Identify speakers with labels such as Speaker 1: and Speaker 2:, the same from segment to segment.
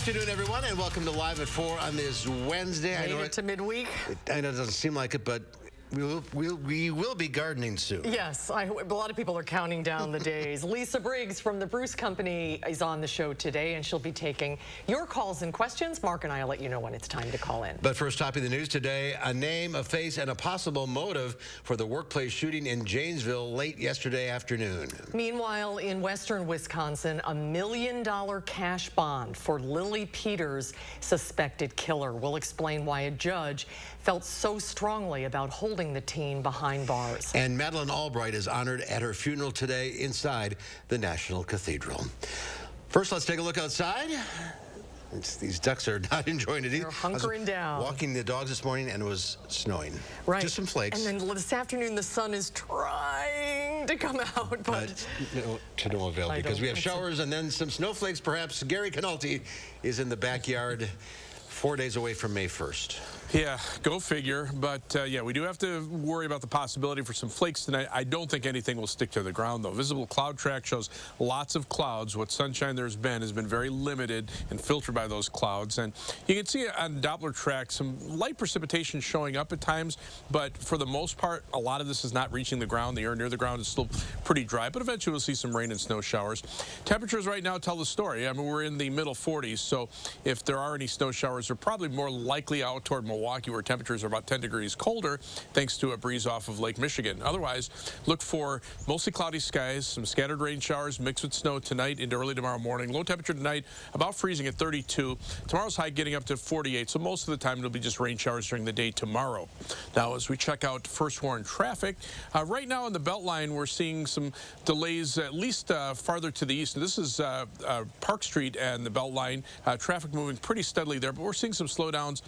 Speaker 1: afternoon, everyone, and welcome to Live at 4 on this Wednesday.
Speaker 2: Made it to midweek.
Speaker 1: I know it doesn't seem like it, but we will be gardening soon.
Speaker 2: Yes, a lot of people are counting down the days. Lisa Briggs from the Bruce Company is on the show today, and she'll be taking your calls and questions. Mark and I will let you know when it's time to call in. But
Speaker 1: first, topping the news today, a name, a face, and a possible motive for the workplace shooting in Janesville late yesterday afternoon.
Speaker 2: Meanwhile, in western Wisconsin, $1 million cash bond for Lily Peters' suspected killer. We'll explain why a judge felt so strongly about holding the teen behind bars.
Speaker 1: And Madeleine Albright is honored at her funeral today inside the National Cathedral. First, let's take a look outside. These ducks are not enjoying it either.
Speaker 2: They're hunkering down.
Speaker 1: Walking the dogs this morning, and it was snowing.
Speaker 2: Right.
Speaker 1: Just some flakes.
Speaker 2: And then this afternoon, the sun is trying to come out, but
Speaker 1: to no avail, because we have showers and then some snowflakes, perhaps. Gary Canalti is in the backyard 4 days away from May 1st.
Speaker 3: Yeah, go figure. But, yeah, we do have to worry about the possibility for some flakes tonight. I don't think anything will stick to the ground, though. Visible cloud track shows lots of clouds. What sunshine there's been has been very limited and filtered by those clouds. And you can see on Doppler track some light precipitation showing up at times. But for the most part, a lot of this is not reaching the ground. The air near the ground is still pretty dry. But eventually we'll see some rain and snow showers. Temperatures right now tell the story. I mean, we're in the middle 40s. So if there are any snow showers, they're probably more likely out toward Milwaukee, where temperatures are about 10 degrees colder thanks to a breeze off of Lake Michigan. Otherwise, look for mostly cloudy skies, some scattered rain showers mixed with snow tonight into early tomorrow morning. Low temperature tonight about freezing at 32. Tomorrow's high getting up to 48, so most of the time it'll be just rain showers during the day tomorrow. Now, as we check out first warn traffic, right now in the Beltline we're seeing some delays at least farther to the east. This is Park Street and the Beltline. Traffic moving pretty steadily there, but we're seeing some slowdowns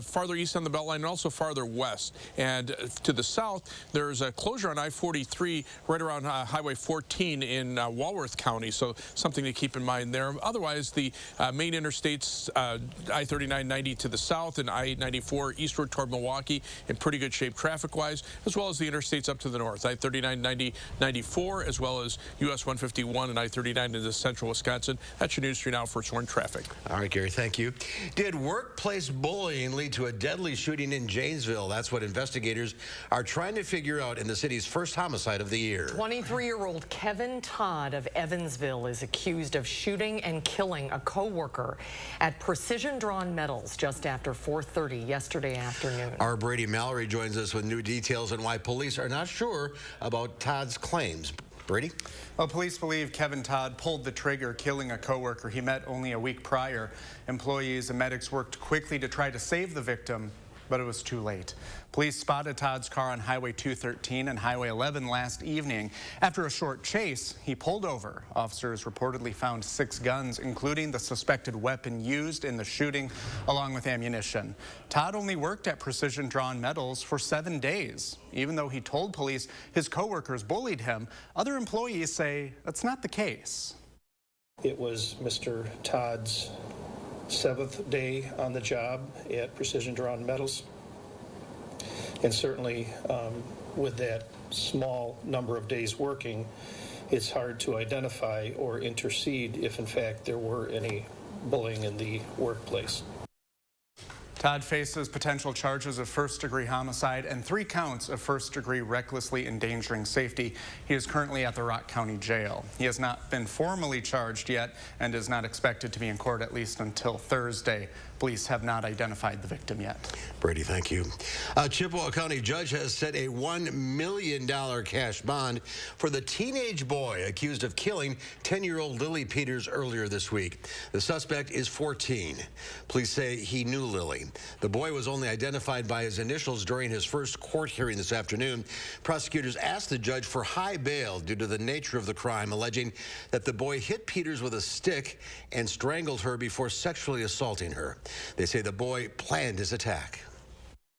Speaker 3: farther east on the Beltline and also farther west. And to the south, there's a closure on I-43 right around Highway 14 in Walworth County, so something to keep in mind there. Otherwise, the main interstates, I-39-90 to the south and I-94 eastward toward Milwaukee in pretty good shape traffic-wise, as well as the interstates up to the north, I-39-90-94, as well as US 151 and I-39 into central Wisconsin. That's your news for you now, First Warn Traffic.
Speaker 1: All right, Gary, thank you. Did workplace bullying lead to a deadly shooting in Janesville? That's what investigators are trying to figure out in the city's first homicide of the year.
Speaker 2: 23-year-old Kevin Todd of Evansville is accused of shooting and killing a co-worker at Precision Drawn Metals just after 4:30 yesterday afternoon.
Speaker 1: Our Brady Mallory joins us with new details on why police are not sure about Todd's claims. Brady?
Speaker 4: Well, police believe Kevin Todd pulled the trigger, killing a coworker he met only a week prior. Employees and medics worked quickly to try to save the victim, but it was too late. Police spotted Todd's car on Highway 213 and Highway 11 last evening. After a short chase, he pulled over. Officers reportedly found 6 guns, including the suspected weapon used in the shooting, along with ammunition. Todd only worked at Precision Drawn Metals for 7 days. Even though he told police his coworkers bullied him, other employees say that's not the case.
Speaker 5: It was Mr. Todd's 7th day on the job at Precision Drawn Metals, and certainly with that small number of days working, it's hard to identify or intercede if in fact there were any bullying in the workplace.
Speaker 4: Todd faces potential charges of first-degree homicide and 3 counts of first-degree recklessly endangering safety. He is currently at the Rock County Jail. He has not been formally charged yet and is not expected to be in court at least until Thursday. Police have not identified the victim yet.
Speaker 1: Brady, thank you. A Chippewa County judge has set a $1 million cash bond for the teenage boy accused of killing 10-year-old Lily Peters earlier this week. The suspect is 14. Police say he knew Lily. The boy was only identified by his initials during his first court hearing this afternoon. Prosecutors asked the judge for high bail due to the nature of the crime, alleging that the boy hit Peters with a stick and strangled her before sexually assaulting her. They say the boy planned his attack.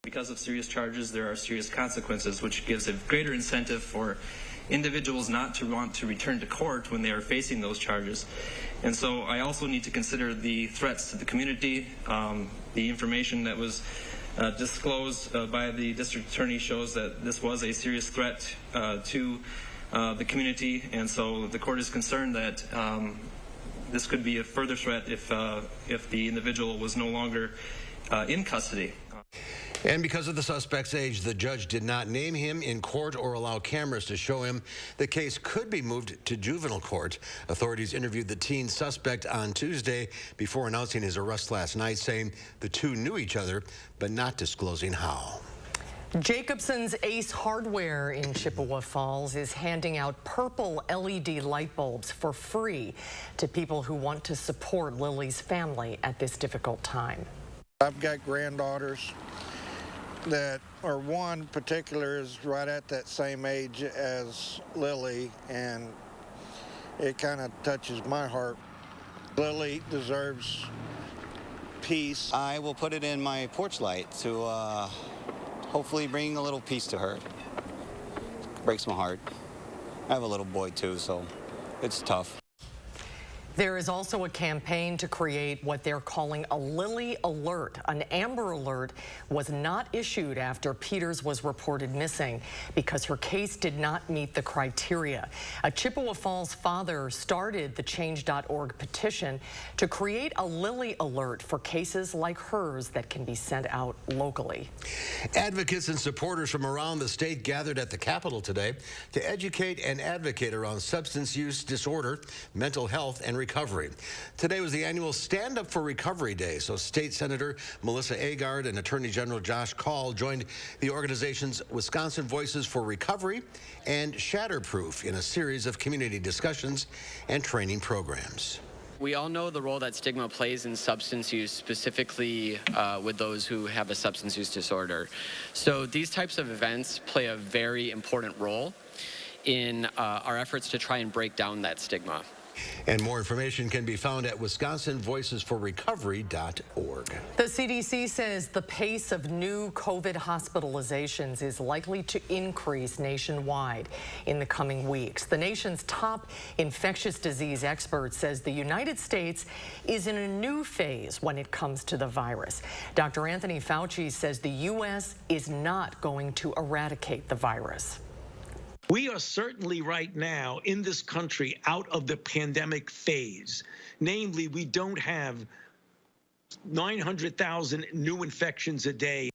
Speaker 6: Because of serious charges, there are serious consequences, which gives a greater incentive for individuals not to want to return to court when they are facing those charges. And so I also need to consider the threats to the community. The information that was disclosed by the district attorney shows that this was a serious threat to the community, and so the court is concerned that This could be a further threat if the individual was no longer in custody.
Speaker 1: And because of the suspect's age, the judge did not name him in court or allow cameras to show him. The case could be moved to juvenile court. Authorities interviewed the teen suspect on Tuesday before announcing his arrest last night, saying the two knew each other, but not disclosing how.
Speaker 2: Jacobson's Ace Hardware in Chippewa Falls is handing out purple LED light bulbs for free to people who want to support Lily's family at this difficult time.
Speaker 7: I've got granddaughters that, or one particular is right at that same age as Lily, and it kind of touches my heart. Lily deserves peace.
Speaker 8: I will put it in my porch light to hopefully bring a little peace to her. It breaks my heart. I have a little boy too, so it's tough.
Speaker 2: There is also a campaign to create what they're calling a Lily Alert. An Amber Alert was not issued after Peters was reported missing because her case did not meet the criteria. A Chippewa Falls father started the Change.org petition to create a Lily Alert for cases like hers that can be sent out locally.
Speaker 1: Advocates and supporters from around the state gathered at the Capitol today to educate and advocate around substance use disorder, mental health, and recovery. Today was the annual Stand Up for Recovery Day, so State Senator Melissa Agard and Attorney General Josh Call joined the organization's Wisconsin Voices for Recovery and Shatterproof in a series of community discussions and training programs.
Speaker 9: We all know the role that stigma plays in substance use, specifically with those who have a substance use disorder. So these types of events play a very important role in our efforts to try and break down that stigma.
Speaker 1: And more information can be found at wisconsinvoicesforrecovery.org.
Speaker 2: The CDC says the pace of new COVID hospitalizations is likely to increase nationwide in the coming weeks. The nation's top infectious disease expert says the United States is in a new phase when it comes to the virus. Dr. Anthony Fauci says the U.S. is not going to eradicate the virus.
Speaker 10: We are certainly right now in this country out of the pandemic phase. Namely, we don't have 900,000 new infections a day.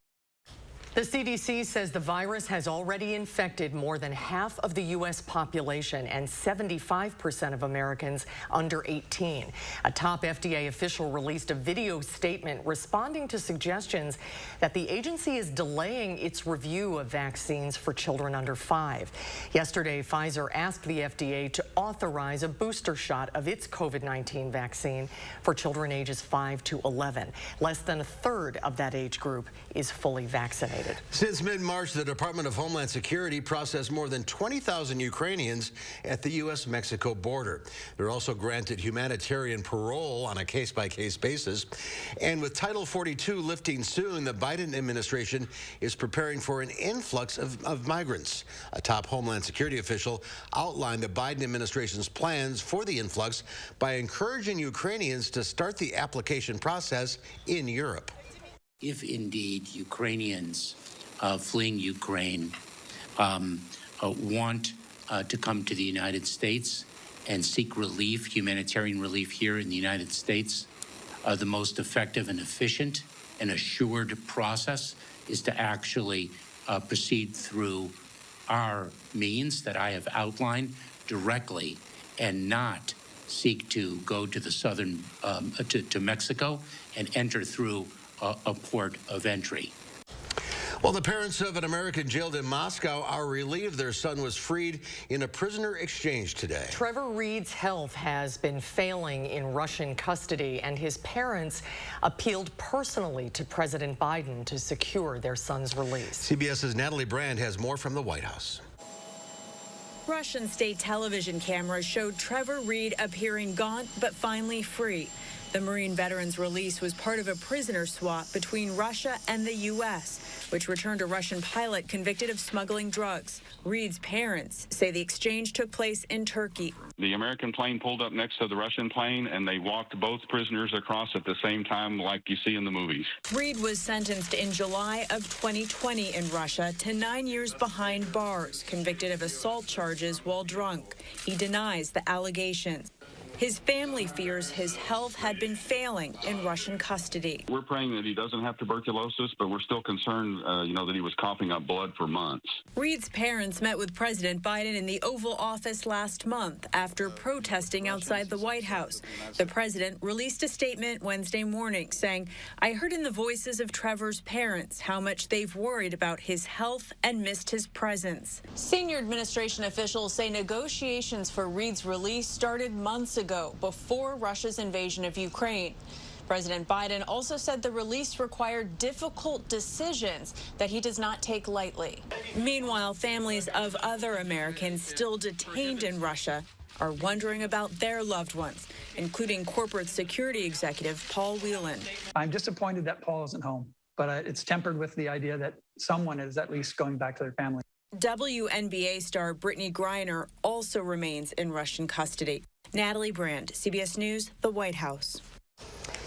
Speaker 2: The CDC says the virus has already infected more than half of the U.S. population and 75% of Americans under 18. A top FDA official released a video statement responding to suggestions that the agency is delaying its review of vaccines for children under 5. Yesterday, Pfizer asked the FDA to authorize a booster shot of its COVID-19 vaccine for children ages 5 to 11. Less than a third of that age group is fully vaccinated.
Speaker 1: Since mid-March, the Department of Homeland Security processed more than 20,000 Ukrainians at the U.S.-Mexico border. They're also granted humanitarian parole on a case-by-case basis. And with Title 42 lifting soon, the Biden administration is preparing for an influx of migrants. A top Homeland Security official outlined the Biden administration's plans for the influx by encouraging Ukrainians to start the application process in Europe.
Speaker 11: If indeed Ukrainians fleeing Ukraine want to come to the United States and seek relief, humanitarian relief here in the United States, the most effective and efficient and assured process is to actually proceed through our means that I have outlined directly and not seek to go to the southern, to Mexico and enter through a port of entry.
Speaker 1: Well, the parents of an American jailed in Moscow are relieved their son was freed in a prisoner exchange today.
Speaker 2: Trevor Reed's health has been failing in Russian custody, and his parents appealed personally to President Biden to secure their son's release.
Speaker 1: CBS's Natalie Brand has more from the White House.
Speaker 12: Russian state television cameras showed Trevor Reed appearing gaunt but finally free. The Marine veteran's release was part of a prisoner swap between Russia and the U.S., which returned a Russian pilot convicted of smuggling drugs. Reed's parents say the exchange took place in Turkey.
Speaker 13: The American plane pulled up next to the Russian plane, and they walked both prisoners across at the same time like you see in the movies.
Speaker 12: Reed was sentenced in July of 2020 in Russia to 9 years behind bars, convicted of assault charges while drunk. He denies the allegations. His family fears his health had been failing in Russian custody.
Speaker 13: We're praying that he doesn't have tuberculosis, but we're still concerned, that he was coughing up blood for months.
Speaker 12: Reed's parents met with President Biden in the Oval Office last month after protesting outside the White House. The president released a statement Wednesday morning saying, "I heard in the voices of Trevor's parents how much they've worried about his health and missed his presence."
Speaker 14: Senior administration officials say negotiations for Reed's release started months ago, before Russia's invasion of Ukraine. President Biden also said the release required difficult decisions that he does not take lightly.
Speaker 12: Meanwhile, families of other Americans still detained in Russia are wondering about their loved ones, including corporate security executive Paul Whelan.
Speaker 15: I'm disappointed that Paul isn't home, but it's tempered with the idea that someone is at least going back to their family.
Speaker 12: WNBA star Brittany Griner also remains in Russian custody. Natalie Brand, CBS News, the White House.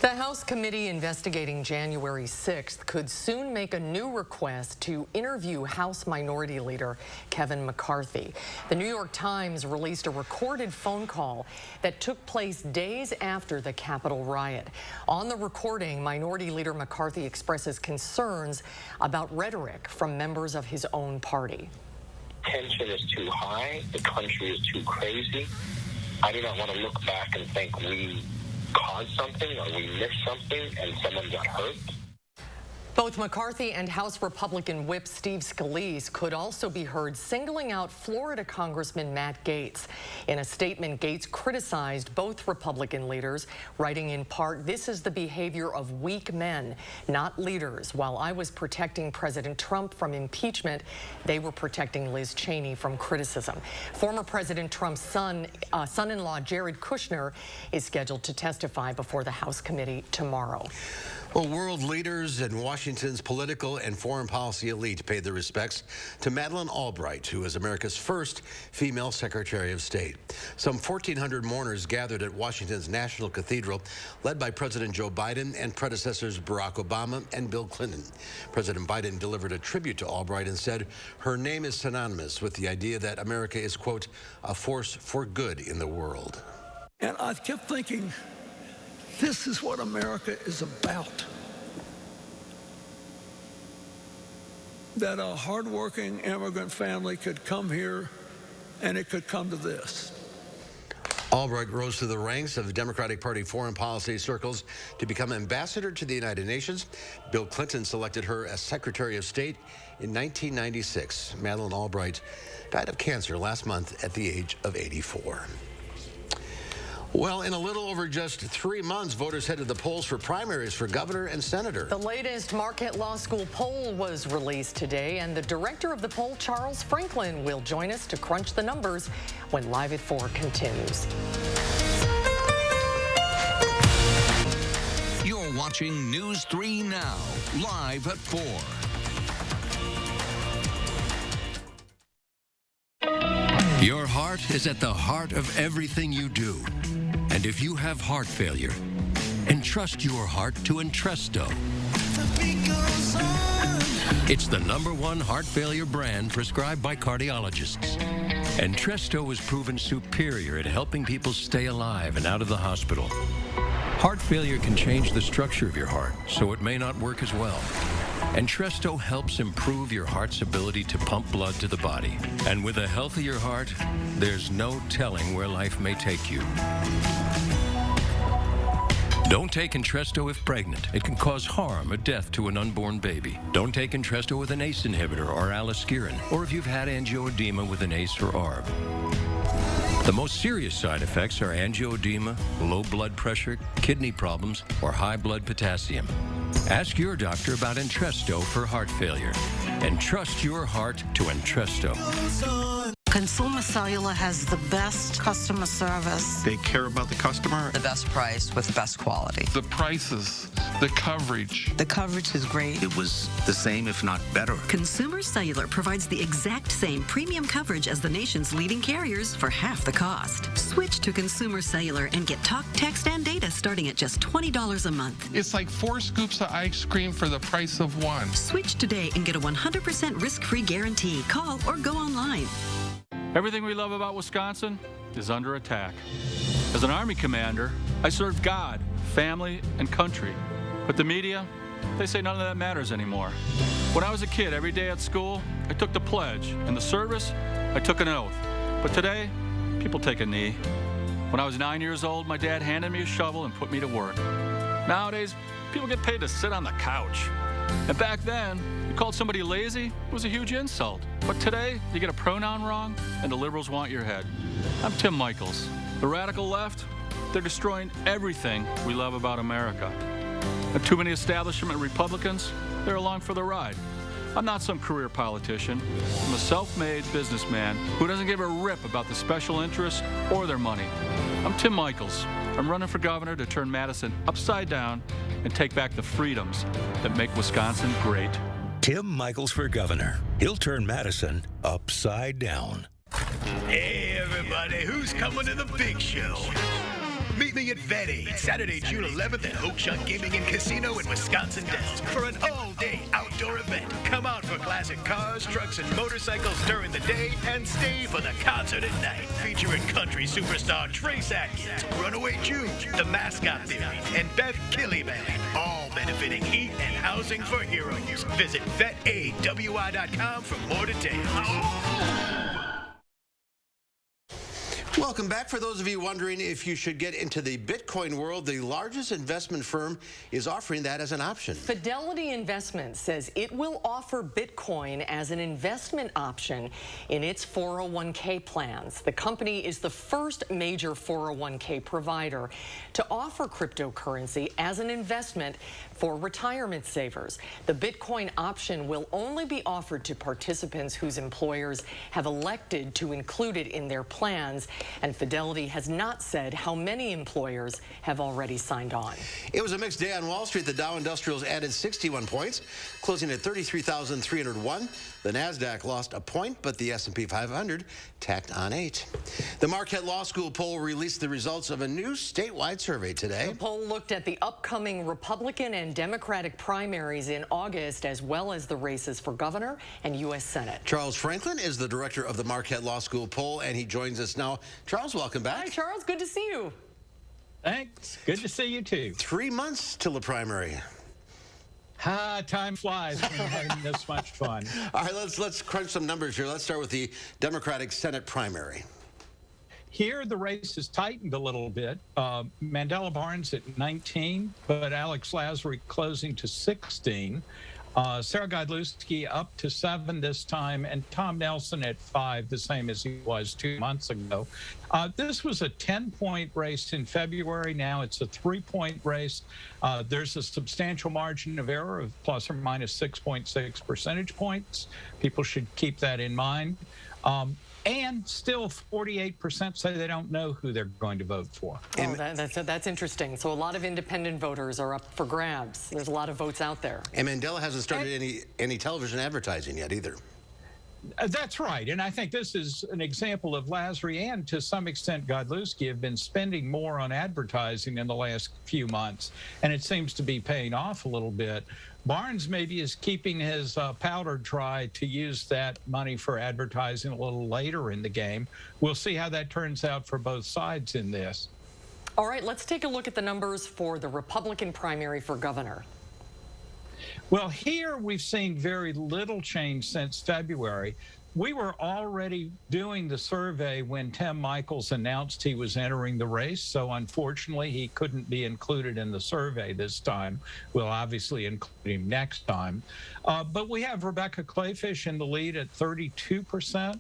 Speaker 2: The House committee investigating January 6th could soon make a new request to interview House Minority Leader Kevin McCarthy. The New York Times released a recorded phone call that took place days after the Capitol riot. On the recording, Minority Leader McCarthy expresses concerns about rhetoric from members of his own party.
Speaker 16: Tension is too high. The country is too crazy. I do not want to look back and think we caused something or we missed something and someone got hurt.
Speaker 2: Both McCarthy and House Republican Whip Steve Scalise could also be heard singling out Florida Congressman Matt Gaetz. In a statement, Gaetz criticized both Republican leaders, writing in part, "This is the behavior of weak men, not leaders. While I was protecting President Trump from impeachment, they were protecting Liz Cheney from criticism." Former President Trump's son-in-law Jared Kushner is scheduled to testify before the House committee tomorrow.
Speaker 1: Well, world leaders and Washington's political and foreign policy elite paid their respects to Madeleine Albright, who is America's first female Secretary of State. Some 1,400 mourners gathered at Washington's National Cathedral, led by President Joe Biden and predecessors Barack Obama and Bill Clinton. President Biden delivered a tribute to Albright and said her name is synonymous with the idea that America is, quote, a force for good in the world.
Speaker 17: And I kept thinking, this is what America is about. That a hardworking immigrant family could come here and it could come to this.
Speaker 1: Albright rose through the ranks of the Democratic Party foreign policy circles to become ambassador to the United Nations. Bill Clinton selected her as Secretary of State in 1996. Madeleine Albright died of cancer last month at the age of 84. Well, in a little over just 3 months, voters head to the polls for primaries for governor and senator.
Speaker 2: The latest Marquette Law School poll was released today, and the director of the poll, Charles Franklin, will join us to crunch the numbers when Live at 4 continues.
Speaker 18: You're watching News 3 Now, live at 4. Your heart is at the heart of everything you do. And if you have heart failure, entrust your heart to Entresto. It's the #1 heart failure brand prescribed by cardiologists. Entresto is proven superior at helping people stay alive and out of the hospital. Heart failure can change the structure of your heart, so it may not work as well. Entresto helps improve your heart's ability to pump blood to the body. And with a healthier heart, there's no telling where life may take you. Don't take Entresto if pregnant. It can cause harm or death to an unborn baby. Don't take Entresto with an ACE inhibitor or aliskiren, or if you've had angioedema with an ACE or ARB. The most serious side effects are angioedema, low blood pressure, kidney problems, or high blood potassium. Ask your doctor about Entresto for heart failure. Entrust your heart to Entresto.
Speaker 19: Consumer Cellular has the best customer service.
Speaker 20: They care about the customer.
Speaker 19: The best price with the best quality.
Speaker 20: The prices, the coverage.
Speaker 19: The coverage is great.
Speaker 20: It was the same, if not better.
Speaker 21: Consumer Cellular provides the exact same premium coverage as the nation's leading carriers for half the cost. Switch to Consumer Cellular and get talk, text, and data starting at just $20 a month.
Speaker 20: It's like 4 scoops of ice cream for the price of 1.
Speaker 21: Switch today and get a 100% risk-free guarantee. Call or go online.
Speaker 22: Everything we love about Wisconsin is under attack.
Speaker 3: As an Army commander, I served God, family, and country. But the media, they say none of that matters anymore. When I was a kid, every day at school, I took the pledge. In the service, I took an oath. But today, people take a knee. When I was 9 years old, my dad handed me a shovel and put me to work. Nowadays, people get paid to sit on the couch. And back then, you called somebody lazy, it was a huge insult. But today, you get a pronoun wrong, and the liberals want your head. I'm Tim Michels. The radical left, they're destroying everything we love about America. And too many establishment Republicans, they're along for the ride. I'm not some career politician. I'm a self-made businessman who doesn't give a rip about the special interests or their money. I'm Tim Michels. I'm running for governor to turn Madison upside down and take back the freedoms that make Wisconsin great.
Speaker 22: Tim Michels for governor. He'll turn Madison upside down.
Speaker 23: Hey, everybody, who's coming to the big show? Meet me at Rebates, Saturday, June 11th at Oakshot Gaming and Casino in Wisconsin Dells for an all-day outdoor event. Come out for classic cars, trucks, and motorcycles during the day and stay for the concert at night. Featuring country superstar Trace Atkins, Runaway June, The Mascot Theory, and Beth Killyman. All benefiting Heat and Housing for Heroes. Visit vetawi.com for more details.
Speaker 1: Welcome back. For those of you wondering if you should get into the Bitcoin world, the largest investment firm is offering that as an option.
Speaker 2: Fidelity Investments says it will offer Bitcoin as an investment option in its 401k plans. The company is the first major 401k provider to offer cryptocurrency as an investment for retirement savers. The Bitcoin option will only be offered to participants whose employers have elected to include it in their plans, and Fidelity has not said how many employers have already signed on.
Speaker 1: It was a mixed day on Wall Street. The Dow Industrials added 61 points, closing at 33,301. The NASDAQ lost a point, but the S&P 500 tacked on 8. The Marquette Law School poll released the results of a new statewide survey today.
Speaker 2: The poll looked at the upcoming Republican and Democratic primaries in August, as well as the races for governor and U.S. Senate.
Speaker 1: Charles Franklin is the director of the Marquette Law School poll, and he joins us now. Charles, welcome back.
Speaker 2: Hi, Charles. Good to see you.
Speaker 24: Thanks. Good to see you, too.
Speaker 1: 3 months till the primary.
Speaker 24: Time flies when you're having this much fun.
Speaker 1: All right, let's crunch some numbers here. Let's start with the Democratic Senate primary.
Speaker 24: Here, the race has tightened a little bit. Mandela Barnes at 19, but Alex Lasry closing to 16. Sarah Godlewski up to 7 this time, and Tom Nelson at 5, the same as he was 2 months ago. This was a 10-point race in February. Now it's a 3-point race. There's a substantial margin of error of plus or minus 6.6 percentage points. People should keep that in mind. And still 48% say they don't know who they're going to vote for.
Speaker 2: Oh, that's interesting. So a lot of independent voters are up for grabs. There's a lot of votes out there.
Speaker 1: And Mandela hasn't started any television advertising yet either.
Speaker 24: That's right. And I think this is an example of Lasry and, to some extent, Godlewski have been spending more on advertising in the last few months, and it seems to be paying off a little bit. Barnes maybe is keeping his powder dry to use that money for advertising a little later in the game. We'll see how that turns out for both sides in this.
Speaker 2: All right, let's take a look at the numbers for the Republican primary for governor.
Speaker 24: Well, here we've seen very little change since February. We were already doing the survey when Tim Michels announced he was entering the race, so unfortunately he couldn't be included in the survey this time. We'll obviously include him next time. But we have Rebecca Clayfish in the lead at 32%,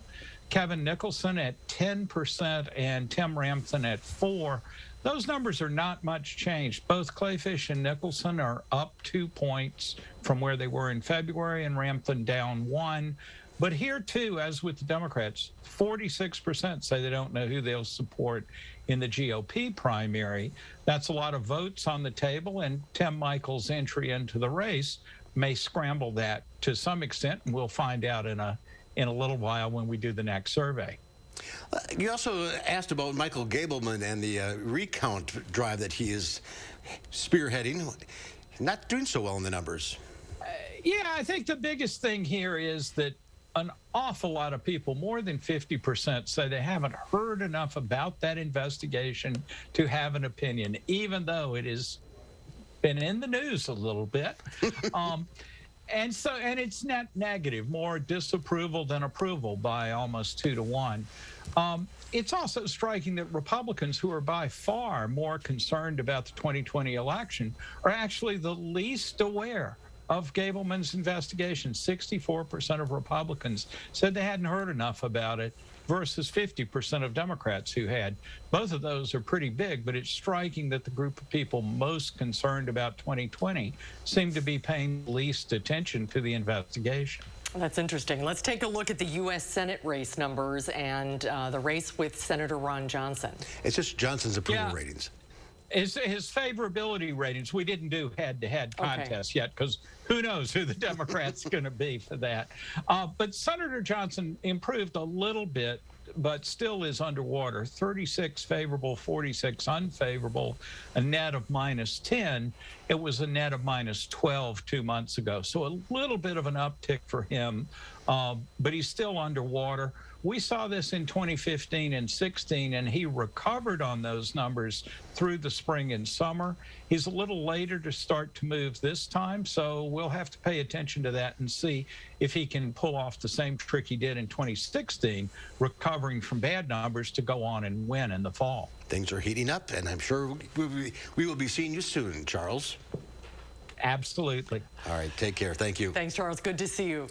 Speaker 24: Kevin Nicholson at 10%, and Tim Ramthun at 4%. Those numbers are not much changed. Both Clayfish and Nicholson are up 2 points from where they were in February, and Ramthun down 1. But here, too, as with the Democrats, 46% say they don't know who they'll support in the GOP primary. That's a lot of votes on the table, and Tim Michels' entry into the race may scramble that to some extent, and we'll find out in a little while when we do the next survey.
Speaker 1: You also asked about Michael Gableman and the recount drive that he is spearheading. Not doing so well in the numbers.
Speaker 24: Yeah, I think the biggest thing here is that an awful lot of people, more than 50%, say they haven't heard enough about that investigation to have an opinion, even though it has been in the news a little bit. And it's net negative, more disapproval than approval by almost 2 to 1. It's also striking that Republicans, who are by far more concerned about the 2020 election, are actually the least aware of Gableman's investigation. 64% of Republicans said they hadn't heard enough about it versus 50% of Democrats who had. Both of those are pretty big, but it's striking that the group of people most concerned about 2020 seem to be paying least attention to the investigation.
Speaker 2: That's interesting. Let's take a look at the U.S. Senate race numbers and the race with Senator Ron Johnson.
Speaker 1: It's just Johnson's approval ratings.
Speaker 24: His favorability ratings, we didn't do head-to-head contests yet because who knows who the Democrat's going to be for that. But Senator Johnson improved a little bit, but still is underwater. 36 favorable, 46 unfavorable, a net of -10. It was a net of -12 2 months ago. So a little bit of an uptick for him, but he's still underwater. We saw this in 2015 and 16, and he recovered on those numbers through the spring and summer. He's a little later to start to move this time, so we'll have to pay attention to that and see if he can pull off the same trick he did in 2016, recovering from bad numbers to go on and win in the fall.
Speaker 1: Things are heating up, and I'm sure we will be seeing you soon, Charles.
Speaker 24: Absolutely.
Speaker 1: All right, take care. Thank you.
Speaker 2: Thanks, Charles. Good to see you.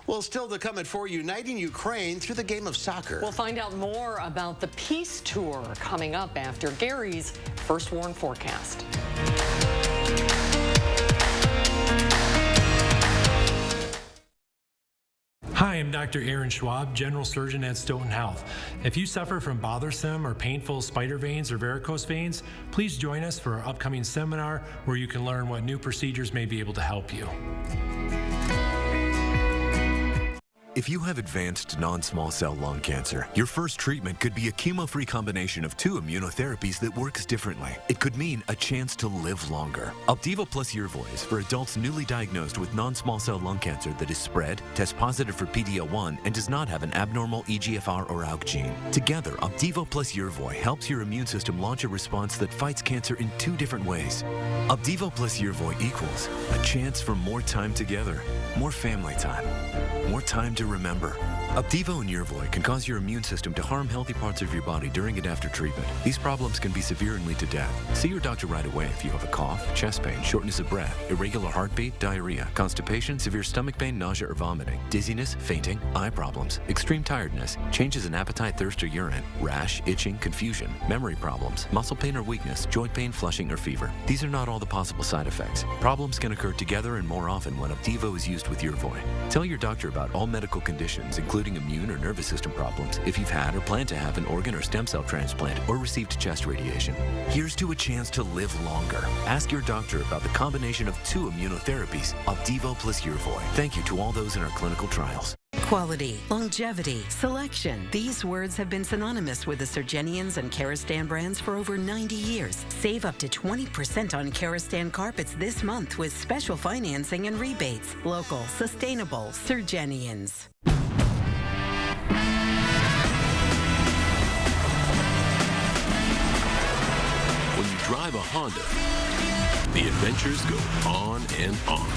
Speaker 1: Well, still to come at 4, uniting Ukraine through the game of soccer.
Speaker 2: We'll find out more about the peace tour coming up after Gary's First Warn forecast.
Speaker 4: Hi, I'm Dr. Aaron Schwab, General Surgeon at Stoughton Health. If you suffer from bothersome or painful spider veins or varicose veins, please join us for our upcoming seminar where you can learn what new procedures may be able to help you.
Speaker 5: If you have advanced non-small cell lung cancer, your first treatment could be a chemo-free combination of 2 immunotherapies that works differently. It could mean a chance to live longer. Opdivo plus Yervoy is for adults newly diagnosed with non-small cell lung cancer that is spread, tests positive for PD-L1, and does not have an abnormal EGFR or ALK gene. Together, Opdivo plus Yervoy helps your immune system launch a response that fights cancer in 2 different ways. Opdivo plus Yervoy equals a chance for more time together, more family time, more time to remember. Opdivo and Yervoy can cause your immune system to harm healthy parts of your body during and after treatment. These problems can be severe and lead to death. See your doctor right away if you have a cough, chest pain, shortness of breath, irregular heartbeat, diarrhea, constipation, severe stomach pain, nausea or vomiting, dizziness, fainting, eye problems, extreme tiredness, changes in appetite, thirst or urine, rash, itching, confusion, memory problems, muscle pain or weakness, joint pain, flushing or fever. These are not all the possible side effects. Problems can occur together and more often when Opdivo is used with Yervoy. Tell your doctor about all medical conditions, including immune or nervous system problems, if you've had or plan to have an organ or stem cell transplant or received chest radiation. Here's to a chance to live longer. Ask your doctor about the combination of 2 immunotherapies, Opdivo plus Yervoy. Thank you to all those in our clinical trials.
Speaker 21: Quality, longevity, selection. These words have been synonymous with the Surgenians and Karastan brands for over 90 years. Save up to 20% on Karastan carpets this month with special financing and rebates. Local, sustainable, Surgenians.
Speaker 6: When you drive a Honda, the adventures go on and on.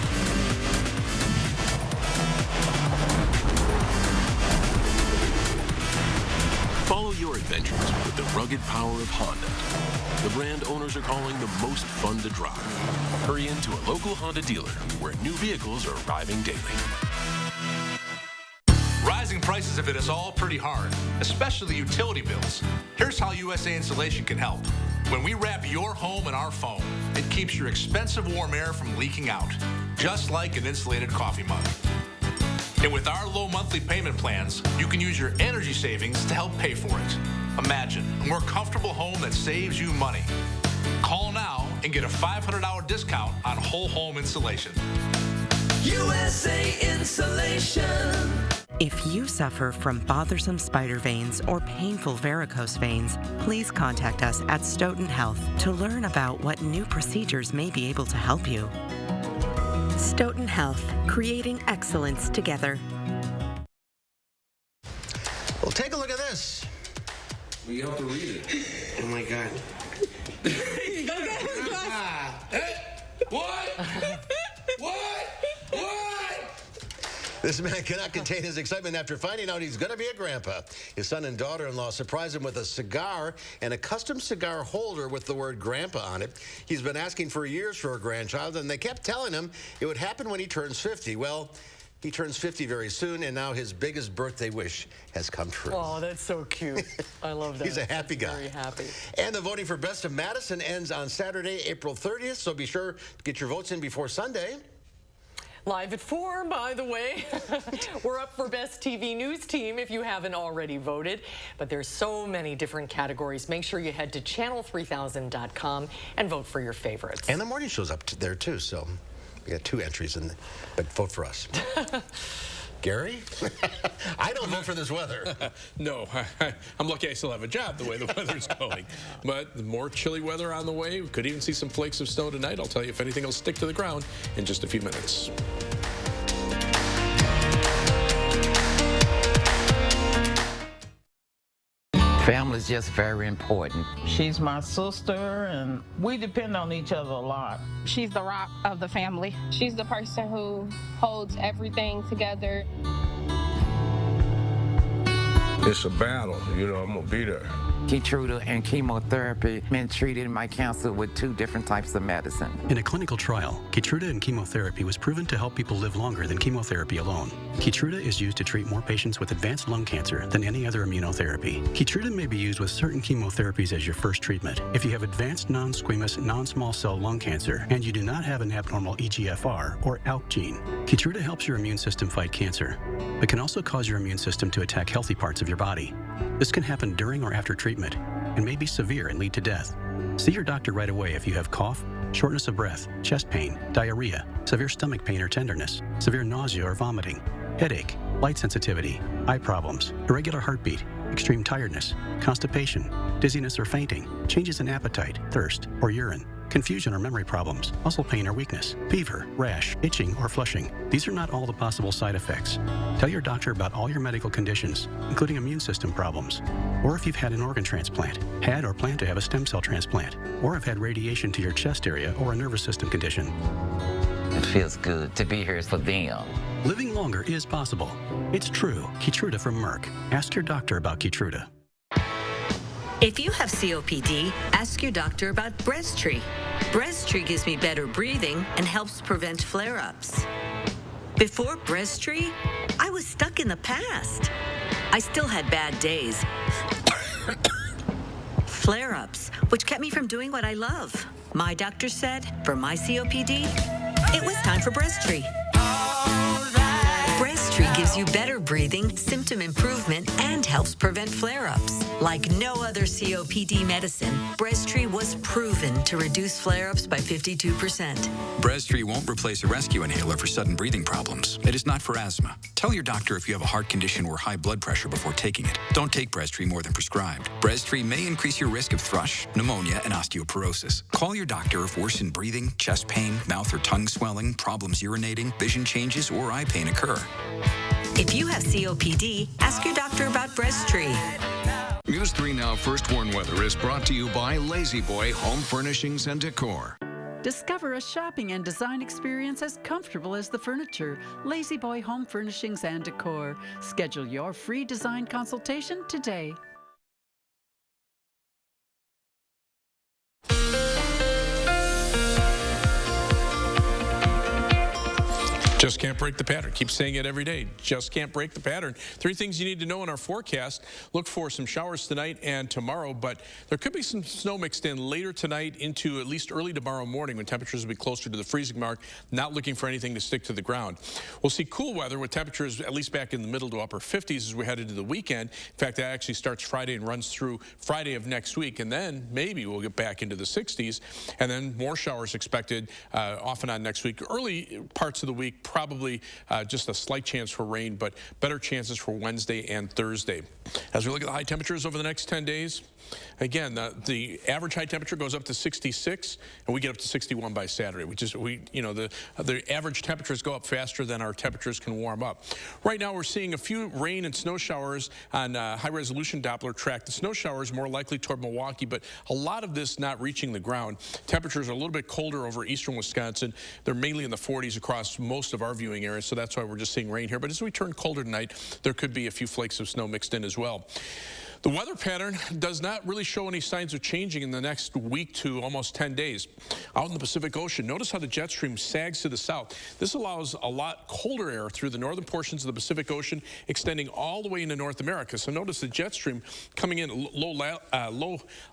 Speaker 6: Follow your adventures with the rugged power of Honda, the brand owners are calling the most fun to drive. Hurry into a local Honda dealer where new vehicles are arriving daily.
Speaker 7: Rising prices have hit us all pretty hard, especially utility bills. Here's how USA Insulation can help. When we wrap your home in our foam, it keeps your expensive warm air from leaking out, just like an insulated coffee mug. And with our low monthly payment plans, you can use your energy savings to help pay for it. Imagine a more comfortable home that saves you money. Call now and get a $500 discount on whole home insulation.
Speaker 21: USA Insulation. If you suffer from bothersome spider veins or painful varicose veins, please contact us at Stoughton Health to learn about what new procedures may be able to help you. Stoughton Health, creating excellence together.
Speaker 1: Well, take a look at this.
Speaker 8: We have to read it.
Speaker 9: Oh, my God.
Speaker 8: What?
Speaker 1: This man cannot contain his excitement after finding out he's going to be a grandpa. His son and daughter-in-law surprised him with a cigar and a custom cigar holder with the word grandpa on it. He's been asking for years for a grandchild, and they kept telling him it would happen when he turns 50. Well, he turns 50 very soon, and now his biggest birthday wish has come true.
Speaker 2: Oh, that's so cute. I love that.
Speaker 1: He's a happy guy.
Speaker 2: Very happy.
Speaker 1: And the voting for Best of Madison ends on Saturday, April 30th, so be sure to get your votes in before Sunday.
Speaker 2: Live at 4, by the way. We're up for Best TV News Team if you haven't already voted. But there's so many different categories. Make sure you head to channel3000.com and vote for your favorites.
Speaker 1: And the morning show's up there, too, so we got 2 entries, but vote for us. Gary? I don't vote for this weather.
Speaker 6: No, I'm lucky I still have a job the way the weather's going. But more chilly weather on the way. We could even see some flakes of snow tonight. I'll tell you if anything will stick to the ground in just a few minutes.
Speaker 10: Family is just very important.
Speaker 11: She's my sister, and we depend on each other a lot.
Speaker 25: She's the rock of the family. She's the person who holds everything together.
Speaker 20: It's a battle, you know, I'm gonna be there.
Speaker 10: Keytruda and chemotherapy been treating my cancer with 2 different types of medicine.
Speaker 26: In a clinical trial, Keytruda and chemotherapy was proven to help people live longer than chemotherapy alone. Keytruda is used to treat more patients with advanced lung cancer than any other immunotherapy. Keytruda may be used with certain chemotherapies as your first treatment. If you have advanced non-squamous, non-small cell lung cancer and you do not have an abnormal EGFR or ALK gene, Keytruda helps your immune system fight cancer, but can also cause your immune system to attack healthy parts of your body. This can happen during or after treatment and may be severe and lead to death. See your doctor right away if you have cough, shortness of breath, chest pain, diarrhea, severe stomach pain or tenderness, severe nausea or vomiting, headache, light sensitivity, eye problems, irregular heartbeat, extreme tiredness, constipation, dizziness or fainting, changes in appetite, thirst, or urine, confusion or memory problems, muscle pain or weakness, fever, rash, itching, or flushing. These are not all the possible side effects. Tell your doctor about all your medical conditions, including immune system problems, or if you've had an organ transplant, had or plan to have a stem cell transplant, or have had radiation to your chest area or a nervous system condition.
Speaker 10: It feels good to be here for them.
Speaker 26: Living longer is possible. It's true. Keytruda from Merck. Ask your doctor about Keytruda.
Speaker 27: If you have COPD, ask your doctor about Breztri. Breztri gives me better breathing and helps prevent flare-ups. Before Breztri, I was stuck in the past. I still had bad days. Flare-ups, which kept me from doing what I love. My doctor said, for my COPD, it was time for Breztri. Breztri gives you better breathing, symptom improvement, and helps prevent flare-ups. Like no other COPD medicine, Breztri was proven to reduce flare-ups by 52%.
Speaker 28: Breztri won't replace a rescue inhaler for sudden breathing problems. It is not for asthma. Tell your doctor if you have a heart condition or high blood pressure before taking it. Don't take Breztri more than prescribed. Breztri may increase your risk of thrush, pneumonia, and osteoporosis. Call your doctor if worsened breathing, chest pain, mouth or tongue swelling, problems urinating, vision changes, or eye pain occur.
Speaker 27: If you have COPD, ask your doctor about Breztri.
Speaker 29: News 3 Now First Warn Weather is brought to you by Lazy Boy Home Furnishings and Decor.
Speaker 30: Discover a shopping and design experience as comfortable as the furniture. Lazy Boy Home Furnishings and Decor. Schedule your free design consultation today.
Speaker 6: Just can't break the pattern. Keep saying it every day. Just can't break the pattern. 3 things you need to know in our forecast. Look for some showers tonight and tomorrow, but there could be some snow mixed in later tonight into at least early tomorrow morning when temperatures will be closer to the freezing mark, not looking for anything to stick to the ground. We'll see cool weather with temperatures at least back in the middle to upper 50s as we head into the weekend. In fact, that actually starts Friday and runs through Friday of next week, and then maybe we'll get back into the 60s, and then more showers expected off and on next week. Early parts of the week, probably just a slight chance for rain, but better chances for Wednesday and Thursday. As we look at the high temperatures over the next 10 days, again, the average high temperature goes up to 66, and we get up to 61 by Saturday. The average temperatures go up faster than our temperatures can warm up. Right now, we're seeing a few rain and snow showers on high-resolution Doppler track. The snow showers more likely toward Milwaukee, but a lot of this not reaching the ground. Temperatures are a little bit colder over eastern Wisconsin. They're mainly in the 40s across most of our viewing areas, so that's why we're just seeing rain here. But as we turn colder tonight, there could be a few flakes of snow mixed in as well. The weather pattern does not really show any signs of changing in the next week to almost 10 days. Out in the Pacific Ocean, notice how the jet stream sags to the south. This allows a lot colder air through the northern portions of the Pacific Ocean, extending all the way into North America. So notice the jet stream coming in low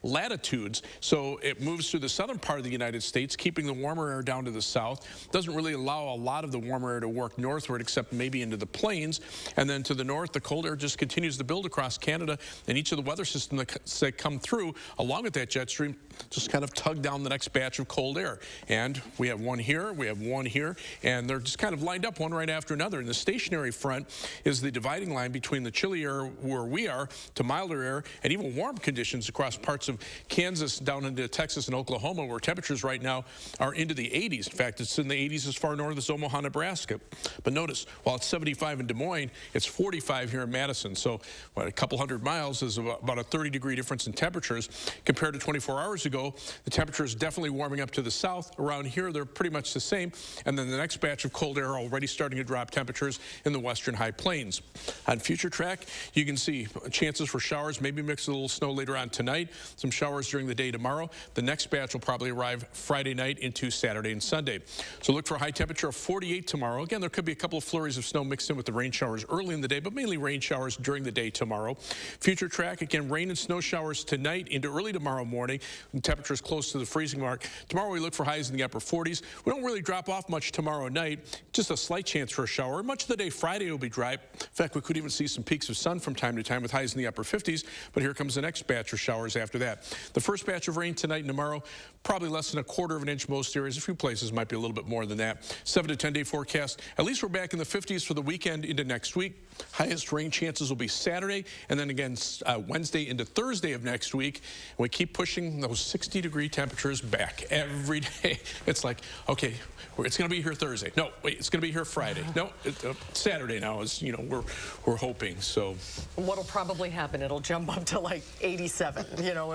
Speaker 6: latitudes, so it moves through the southern part of the United States, keeping the warmer air down to the south. Doesn't really allow a lot of the warmer air to work northward, except maybe into the plains. And then to the north, the cold air just continues to build across Canada, and each of the weather systems that come through along with that jet stream just kind of tug down the next batch of cold air. And we have one here, we have one here, and they're just kind of lined up one right after another. And the stationary front is the dividing line between the chilly air where we are to milder air and even warm conditions across parts of Kansas down into Texas and Oklahoma, where temperatures right now are into the 80s. In fact, it's in the 80s as far north as Omaha, Nebraska. But notice, while it's 75 in Des Moines, it's 45 here in Madison. So a couple hundred miles is about a 30-degree difference in temperatures. Compared to 24 hours ago, the temperature is definitely warming up to the south. Around here, they're pretty much the same. And then the next batch of cold air already starting to drop temperatures in the western high plains. On future track, you can see chances for showers, maybe mix a little snow later on tonight, some showers during the day tomorrow. The next batch will probably arrive Friday night into Saturday and Sunday. So look for a high temperature of 48 tomorrow. Again, there could be a couple of flurries of snow mixed in with the rain showers early in the day, but mainly rain showers during the day tomorrow. Future track, again, rain and snow showers tonight into early tomorrow morning. Temperatures close to the freezing mark. Tomorrow we look for highs in the upper 40s. We don't really drop off much tomorrow night. Just a slight chance for a shower. Much of the day Friday will be dry. In fact, we could even see some peaks of sun from time to time with highs in the upper 50s. But here comes the next batch of showers after that. The first batch of rain tonight and tomorrow, probably less than a quarter of an inch most areas. A few places might be a little bit more than that. 7 to 10 day forecast. At least we're back in the 50s for the weekend into next week. Highest rain chances will be Saturday, and then again Wednesday into Thursday of next week. And we keep pushing those 60-degree temperatures back every day. It's like, okay, it's going to be here Thursday. No, wait, it's going to be here Friday. No, Saturday now is, we're hoping. So
Speaker 2: what'll probably happen, it'll jump up to like 87,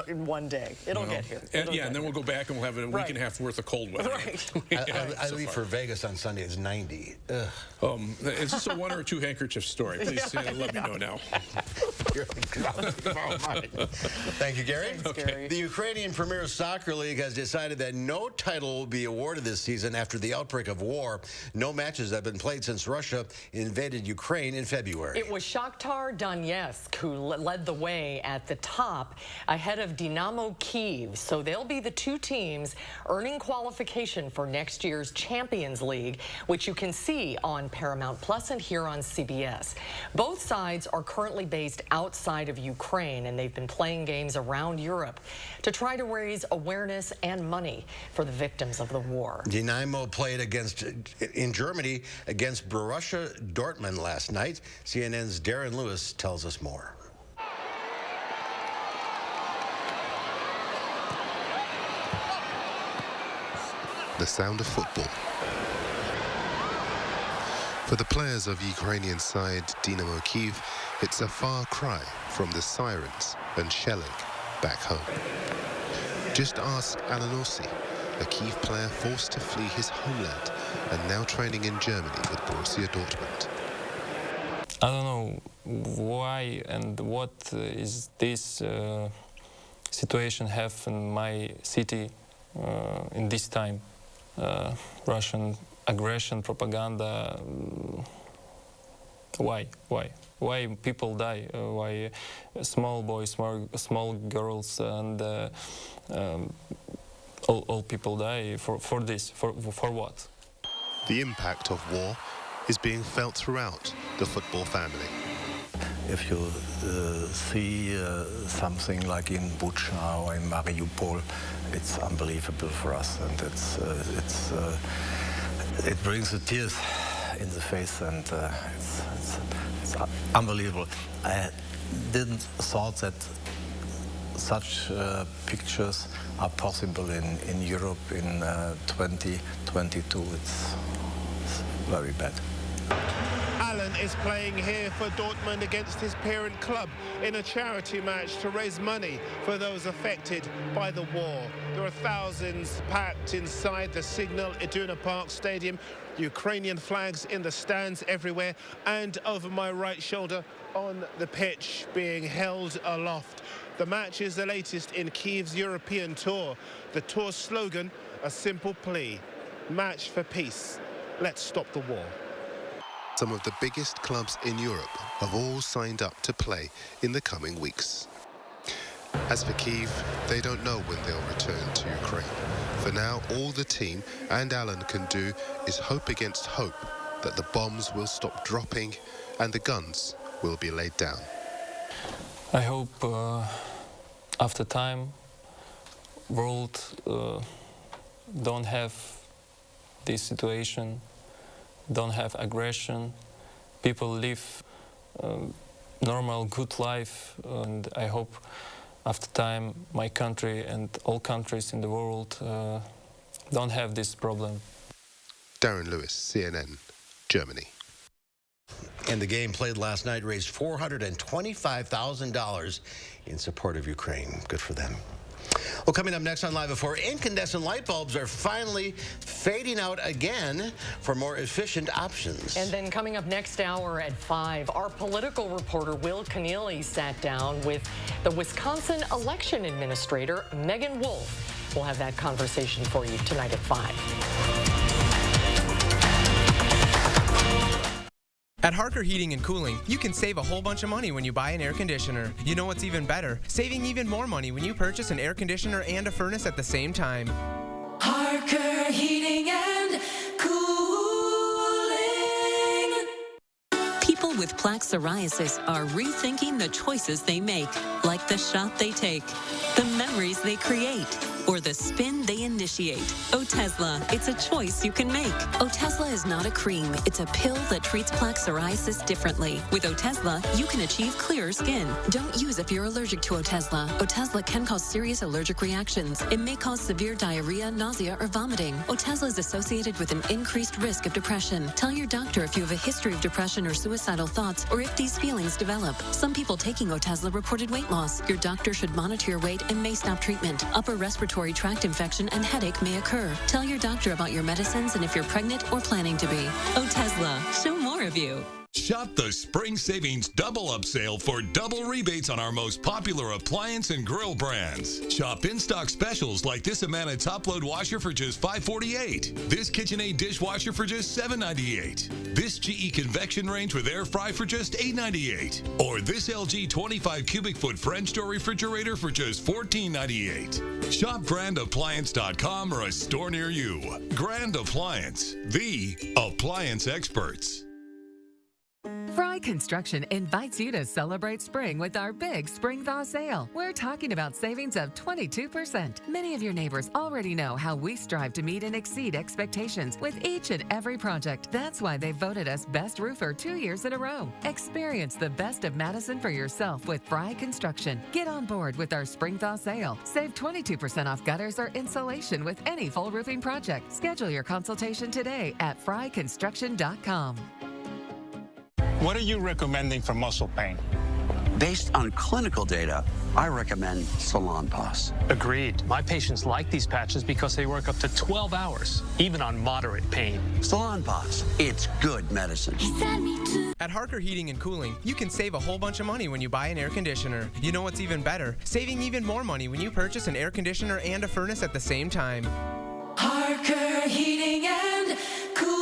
Speaker 2: in one day. It'll get here.
Speaker 6: And then we'll go back and we'll have a week and a half worth of cold weather.
Speaker 2: Right.
Speaker 1: I leave for Vegas on Sunday. It's 90.
Speaker 6: Is this a one or two handkerchief story? Please let me know now.
Speaker 1: Thank you, Gary.
Speaker 2: Thanks, Gary.
Speaker 1: The Ukrainian Premier Soccer League has decided that no title will be awarded this season after the outbreak of war. No matches have been played since Russia invaded Ukraine in February.
Speaker 2: It was Shakhtar Donetsk who led the way at the top ahead of Dynamo Kyiv. So they'll be the two teams earning qualification for next year's Champions League, which you can see on Paramount Plus and here on CBS. Both sides are currently based outside of Ukraine, and they've been playing games around Europe to try to raise awareness and money for the victims of the war.
Speaker 1: Dynamo played in Germany against Borussia Dortmund last night. CNN's Darren Lewis tells us more.
Speaker 3: The sound of football. For the players of Ukrainian side Dynamo Kyiv, it's a far cry from the sirens and shelling back home. Just ask Alanossi, a Kyiv player forced to flee his homeland and now training in Germany with Borussia Dortmund.
Speaker 9: I don't know why and what is this situation have in my city in this time. Russian aggression, propaganda. Why people die? Why small boys, small girls, and all people die for this? For what?
Speaker 3: The impact of war is being felt throughout the football family.
Speaker 12: If you see something like in Bucha or in Mariupol, it's unbelievable for us, and it brings the tears in the face, and it's unbelievable. I didn't thought that such pictures are possible in Europe in 2022. It's very bad.
Speaker 13: Alan is playing here for Dortmund against his parent club in a charity match to raise money for those affected by the war. There are thousands packed inside the Signal Iduna Park Stadium, Ukrainian flags in the stands everywhere, and over my right shoulder on the pitch being held aloft. The match is the latest in Kyiv's European tour. The tour's slogan, a simple plea: match for peace. Let's stop the war.
Speaker 3: Some of the biggest clubs in Europe have all signed up to play in the coming weeks. As for Kyiv, they don't know when they'll return to Ukraine. For now, all the team and Alan can do is hope against hope that the bombs will stop dropping and the guns will be laid down.
Speaker 9: I hope after time, world don't have this situation, don't have aggression, people live normal, good life, and I hope after time my country and all countries in the world don't have this problem.
Speaker 3: Darren Lewis, CNN, Germany.
Speaker 1: And the game played last night raised $425,000 in support of Ukraine. Good for them. Well, coming up next on Live at 4, incandescent light bulbs are finally fading out again for more efficient options.
Speaker 2: And then coming up next hour at 5, our political reporter Will Keneally sat down with the Wisconsin election administrator, Megan Wolf. We'll have that conversation for you tonight at 5.
Speaker 14: At Harker Heating and Cooling, you can save a whole bunch of money when you buy an air conditioner. You know what's even better? Saving even more money when you purchase an air conditioner and a furnace at the same time.
Speaker 15: Harker Heating and Cooling.
Speaker 27: People with plaque psoriasis are rethinking the choices they make, like the shot they take, the memories they create, or the spin they initiate. Otezla, it's a choice you can make. Otezla is not a cream. It's a pill that treats plaque psoriasis differently. With Otezla, you can achieve clearer skin. Don't use if you're allergic to Otezla. Otezla can cause serious allergic reactions. It may cause severe diarrhea, nausea, or vomiting. Otezla is associated with an increased risk of depression. Tell your doctor if you have a history of depression or suicidal thoughts, or if these feelings develop. Some people taking Otezla reported weight loss. Your doctor should monitor your weight and may stop treatment. Upper respiratory tract infection and headache may occur. Tell your doctor about your medicines and if you're pregnant or planning to be. Otezla, show more of you.
Speaker 16: Shop the Spring Savings Double Up Sale for double rebates on our most popular appliance and grill brands. Shop in-stock specials like this Amana top-load washer for just $5.48. This KitchenAid dishwasher for just $7.98. This GE convection range with air fry for just $8.98. Or this LG 25 cubic foot French door refrigerator for just $14.98. Shop GrandAppliance.com or a store near you. Grand Appliance, the appliance experts.
Speaker 17: Fry Construction invites you to celebrate spring with our big Spring Thaw sale. We're talking about savings of 22%. Many of your neighbors already know how we strive to meet and exceed expectations with each and every project. That's why they voted us Best Roofer 2 years in a row. Experience the best of Madison for yourself with Fry Construction. Get on board with our Spring Thaw sale. Save 22% off gutters or insulation with any full roofing project. Schedule your consultation today at fryconstruction.com.
Speaker 18: What are you recommending for muscle pain?
Speaker 19: Based on clinical data, I recommend Salonpas.
Speaker 18: Agreed. My patients like these patches because they work up to 12 hours, even on moderate pain.
Speaker 19: Salonpas, it's good medicine.
Speaker 14: At Harker Heating and Cooling, you can save a whole bunch of money when you buy an air conditioner. You know what's even better? Saving even more money when you purchase an air conditioner and a furnace at the same time.
Speaker 15: Harker Heating and Cooling.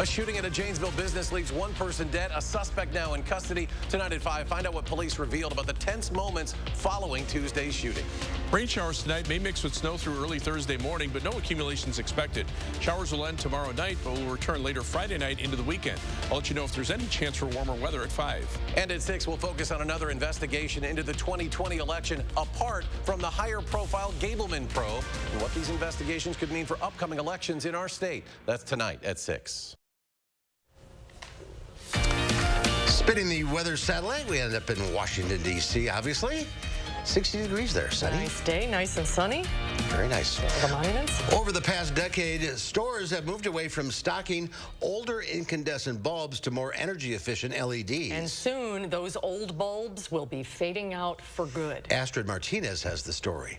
Speaker 4: A shooting at a Janesville business leaves one person dead, a suspect now in custody. Tonight at 5, find out what police revealed about the tense moments following Tuesday's shooting.
Speaker 6: Rain showers tonight may mix with snow through early Thursday morning, but no accumulations expected. Showers will end tomorrow night, but will return later Friday night into the weekend. I'll let you know if there's any chance for warmer weather at 5.
Speaker 4: And at 6, we'll focus on another investigation into the 2020 election, apart from the higher-profile Gableman probe, and what these investigations could mean for upcoming elections in our state. That's tonight at 6.
Speaker 1: Spinning the weather satellite, we end up in Washington, D.C., obviously. 60 degrees there, sunny.
Speaker 2: Nice day, nice and sunny.
Speaker 1: Very nice.
Speaker 2: The monuments.
Speaker 1: Over the past decade, stores have moved away from stocking older incandescent bulbs to more energy-efficient LEDs.
Speaker 2: And soon, those old bulbs will be fading out for good.
Speaker 1: Astrid Martinez has the story.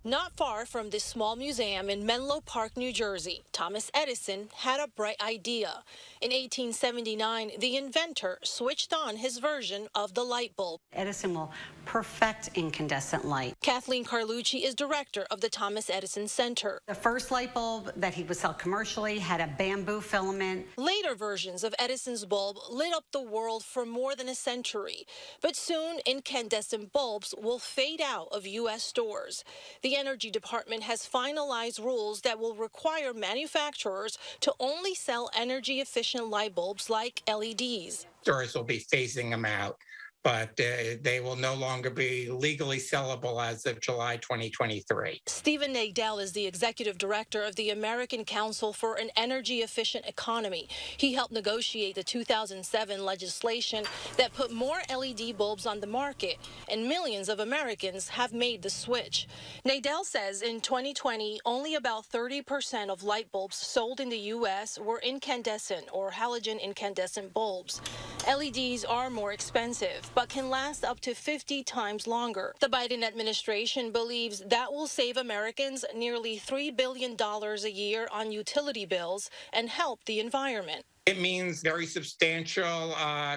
Speaker 5: Not far from this small museum in Menlo Park, New Jersey, Thomas Edison had a bright idea. In 1879, the inventor switched on his version of the light bulb.
Speaker 7: Edison will perfect incandescent light.
Speaker 5: Kathleen Carlucci is director of the Thomas Edison Center.
Speaker 7: The first light bulb that he would sell commercially had a bamboo filament.
Speaker 5: Later versions of Edison's bulb lit up the world for more than a century. But soon, incandescent bulbs will fade out of U.S. stores. The Energy Department has finalized rules that will require manufacturers to only sell energy-efficient light bulbs like LEDs.
Speaker 8: Stores will be phasing them out, but they will no longer be legally sellable as of July 2023.
Speaker 5: Stephen Nadell is the executive director of the American Council for an Energy-Efficient Economy. He helped negotiate the 2007 legislation that put more LED bulbs on the market, and millions of Americans have made the switch. Nadell says in 2020, only about 30% of light bulbs sold in the U.S. were incandescent or halogen incandescent bulbs. LEDs are more expensive, but can last up to 50 times longer. The Biden administration believes that will save Americans nearly $3 billion a year on utility bills and help the environment.
Speaker 8: It means very substantial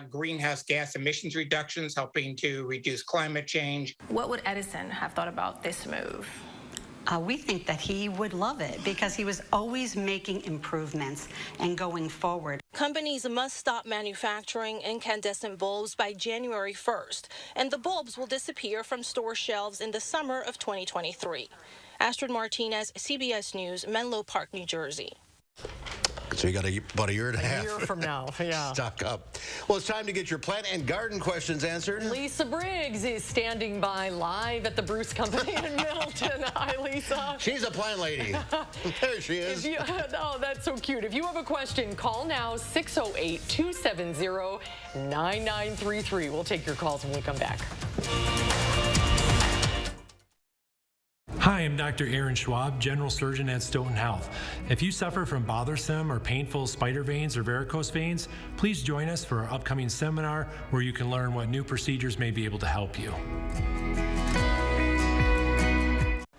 Speaker 8: greenhouse gas emissions reductions, helping to reduce climate change.
Speaker 5: What would Edison have thought about this move?
Speaker 7: We think that he would love it because he was always making improvements and going forward.
Speaker 5: Companies must stop manufacturing incandescent bulbs by January 1st, and the bulbs will disappear from store shelves in the summer of 2023. Astrid Martinez, CBS News, Menlo Park, New Jersey.
Speaker 1: So you got about a year and a half.
Speaker 2: A year from now, yeah.
Speaker 1: Stock up. Well, it's time to get your plant and garden questions answered.
Speaker 2: Lisa Briggs is standing by live at the Bruce Company in Middleton. Hi, Lisa.
Speaker 1: She's a plant lady. There she is.
Speaker 2: Oh, that's so cute. If you have a question, call now, 608-270-9933. We'll take your calls when we come back.
Speaker 11: Hi, I'm Dr. Aaron Schwab, General Surgeon at Stoughton Health. If you suffer from bothersome or painful spider veins or varicose veins, please join us for our upcoming seminar where you can learn what new procedures may be able to help you.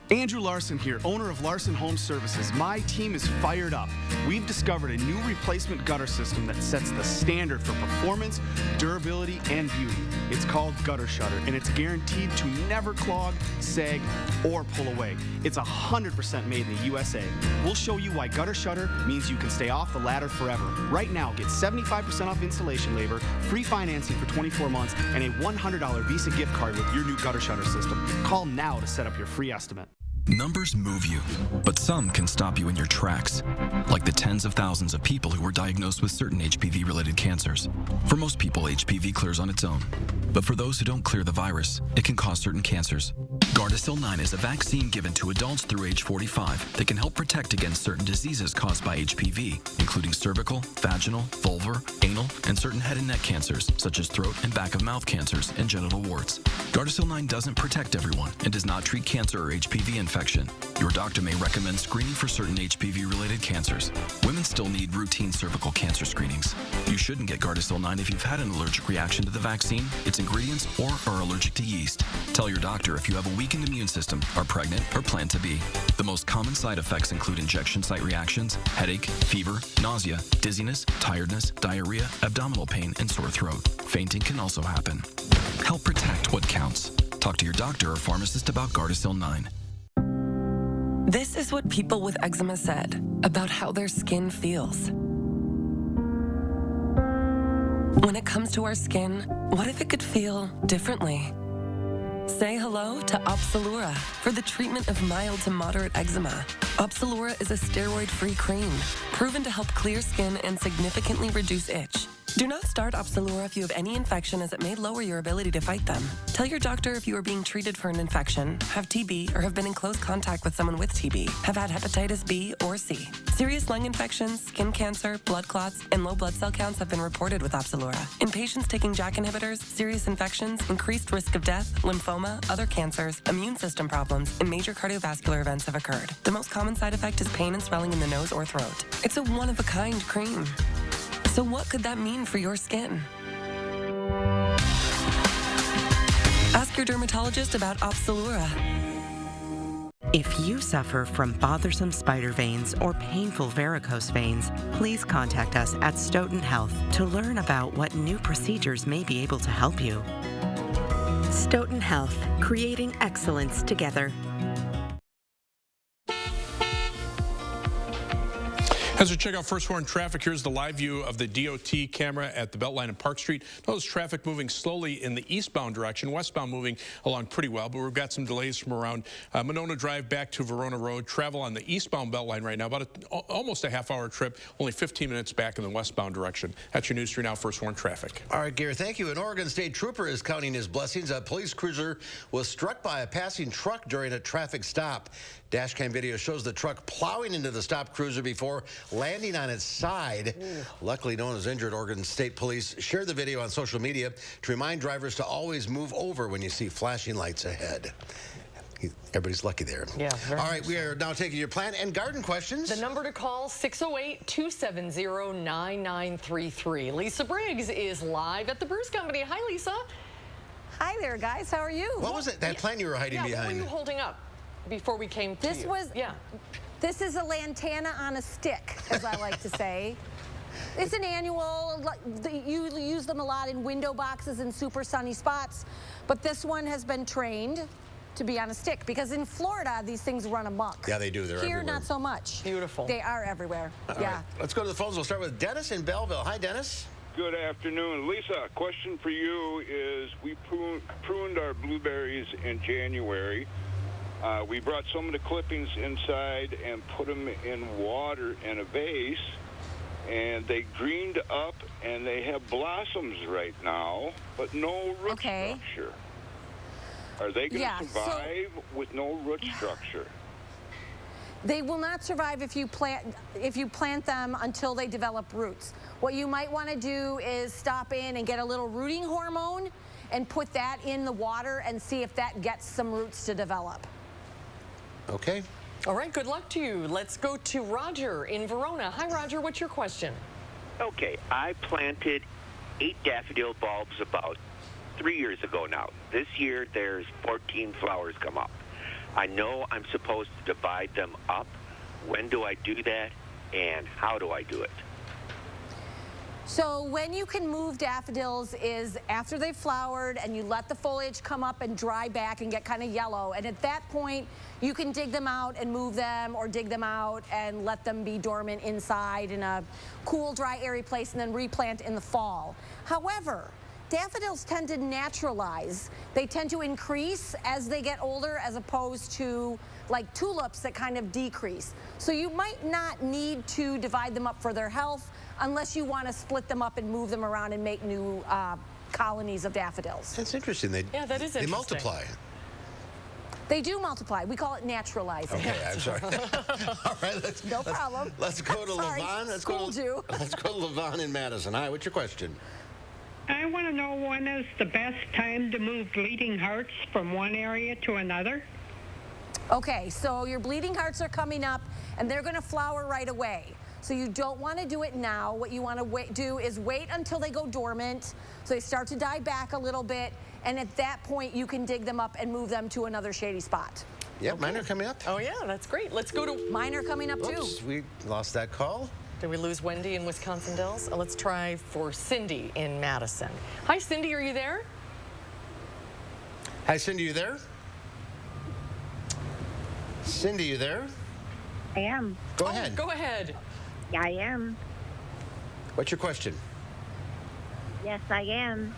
Speaker 21: Andrew Larson here, owner of Larson Home Services. My team is fired up. We've discovered a new replacement gutter system that sets the standard for performance, durability, and beauty. It's called Gutter Shutter, and it's guaranteed to never clog, sag, or pull away. It's 100% made in the USA. We'll show you why Gutter Shutter means you can stay off the ladder forever. Right now, get 75% off installation labor, free financing for 24 months, and a $100 Visa gift card with your new Gutter Shutter system. Call now to set up your free estimate.
Speaker 28: Numbers move you, but some can stop you in your tracks, like the tens of thousands of people who were diagnosed with certain HPV-related cancers. For most people, HPV clears on its own, but for those who don't clear the virus, it can cause certain cancers. Gardasil 9 is a vaccine given to adults through age 45 that can help protect against certain diseases caused by HPV, including cervical, vaginal, vulvar, anal, and certain head and neck cancers, such as throat and back of mouth cancers and genital warts. Gardasil 9 doesn't protect everyone and does not treat cancer or HPV infection. Your doctor may recommend screening for certain HPV-related cancers. Women still need routine cervical cancer screenings. You shouldn't get Gardasil 9 if you've had an allergic reaction to the vaccine, its ingredients, or are allergic to yeast. Tell your doctor if you have a weakened immune system, are pregnant, or plan to be. The most common side effects include injection site reactions, headache, fever, nausea, dizziness, tiredness, diarrhea, abdominal pain, and sore throat. Fainting can also happen. Help protect what counts. Talk to your doctor or pharmacist about Gardasil 9.
Speaker 22: This is what people with eczema said about how their skin feels.
Speaker 10: When it comes to our skin, what if it could feel differently? Say hello to Opsilura for the treatment of mild to moderate eczema. Opsilura is a steroid-free cream, proven to help clear skin and significantly reduce itch. Do not start Opsilura if you have any infection, as it may lower your ability to fight them. Tell your doctor if you are being treated for an infection, have TB, or have been in close contact with someone with TB, have had hepatitis B or C. Serious lung infections, skin cancer, blood clots, and low blood cell counts have been reported with Opsilura. In patients taking JAK inhibitors, serious infections, increased risk of death, lymphoma, other cancers, immune system problems, and major cardiovascular events have occurred. The most common side effect is pain and swelling in the nose or throat. It's a one-of-a-kind cream. So what could that mean for your skin? Ask your dermatologist about Opsilura.
Speaker 12: If you suffer from bothersome spider veins or painful varicose veins, please contact us at Stoughton Health to learn about what new procedures may be able to help you. Stoughton Health, creating excellence together.
Speaker 6: As we check out First Warn traffic, here's the live view of the DOT camera at the Beltline and Park Street. Notice traffic moving slowly in the eastbound direction, westbound moving along pretty well, but we've got some delays from around Monona Drive back to Verona Road. Travel on the eastbound Beltline right now, about almost a half-hour trip, only 15 minutes back in the westbound direction. That's your News 3 Now First Warn traffic.
Speaker 1: All right, Gary, thank you. An Oregon State trooper is counting his blessings. A police cruiser was struck by a passing truck during a traffic stop. Dashcam video shows the truck plowing into the stopped cruiser before landing on its side. Luckily, no one was injured. Oregon State Police shared the video on social media to remind drivers to always move over when you see flashing lights ahead. Everybody's lucky there.
Speaker 2: Yeah.
Speaker 1: All right, we are now taking your plant and garden questions.
Speaker 2: The number to call, 608-270-9933. Lisa Briggs is live at the Bruce Company. Hi, Lisa.
Speaker 20: Hi there, guys. How are you?
Speaker 1: What was it? That plant you were hiding behind?
Speaker 2: What were you holding up before we came to you?
Speaker 20: This is a lantana on a stick, as I like to say. It's an annual. You use them a lot in window boxes in super sunny spots, but this one has been trained to be on a stick because in Florida these things run amok.
Speaker 1: Yeah, they do. They're
Speaker 20: Here,
Speaker 1: everywhere.
Speaker 20: not so much.
Speaker 2: Beautiful.
Speaker 20: They are everywhere.
Speaker 1: All right, let's go to the phones. We'll start with Dennis in Belleville. Hi, Dennis.
Speaker 22: Good afternoon. Lisa, question for you is we pruned our blueberries in January. We brought some of the clippings inside and put them in water in a vase, and they greened up and they have blossoms right now, but no root structure. Are they going to survive with no root structure?
Speaker 20: They will not survive if you plant them until they develop roots. What you might want to do is stop in and get a little rooting hormone and put that in the water and see if that gets some roots to develop.
Speaker 1: Okay.
Speaker 2: All right, good luck to you. Let's go to Roger in Verona. Hi, Roger. What's your question?
Speaker 23: Okay, I planted 8 daffodil bulbs about 3 years ago now. This year, there's 14 flowers come up. I know I'm supposed to divide them up. When do I do that, and how do I do it?
Speaker 20: So when you can move daffodils is after they've flowered and you let the foliage come up and dry back and get kind of yellow. And at that point, you can dig them out and move them, or dig them out and let them be dormant inside in a cool, dry, airy place and then replant in the fall. However, daffodils tend to naturalize. They tend to increase as they get older as opposed to like tulips that kind of decrease. So you might not need to divide them up for their health unless you want to split them up and move them around and make new colonies of daffodils.
Speaker 1: That's interesting.
Speaker 2: That is interesting.
Speaker 1: They multiply.
Speaker 20: They do multiply. We call it naturalizing.
Speaker 1: Okay, I'm sorry. All right,
Speaker 20: no problem.
Speaker 1: Let's go to
Speaker 20: Sorry,
Speaker 1: Levon. Let's go to Levon in Madison. Hi, what's your question?
Speaker 24: I want to know when is the best time to move bleeding hearts from one area to another?
Speaker 20: Okay, so your bleeding hearts are coming up and they're going to flower right away. So you don't want to do it now. What you want to do is wait until they go dormant, so they start to die back a little bit, and at that point you can dig them up and move them to another shady spot.
Speaker 1: Yep, mine are coming up.
Speaker 2: Oh yeah, that's great. Let's go to...
Speaker 20: Mine are coming up too.
Speaker 1: We lost that call.
Speaker 2: Did we lose Wendy in Wisconsin Dells? Let's try for Cindy in Madison. Hi, Cindy, are you there?
Speaker 1: Hi, Cindy, you there? Cindy, you there?
Speaker 25: I am.
Speaker 1: Go ahead.
Speaker 2: Go ahead.
Speaker 25: Yeah, I am.
Speaker 1: What's your question?
Speaker 3: Yes, I am.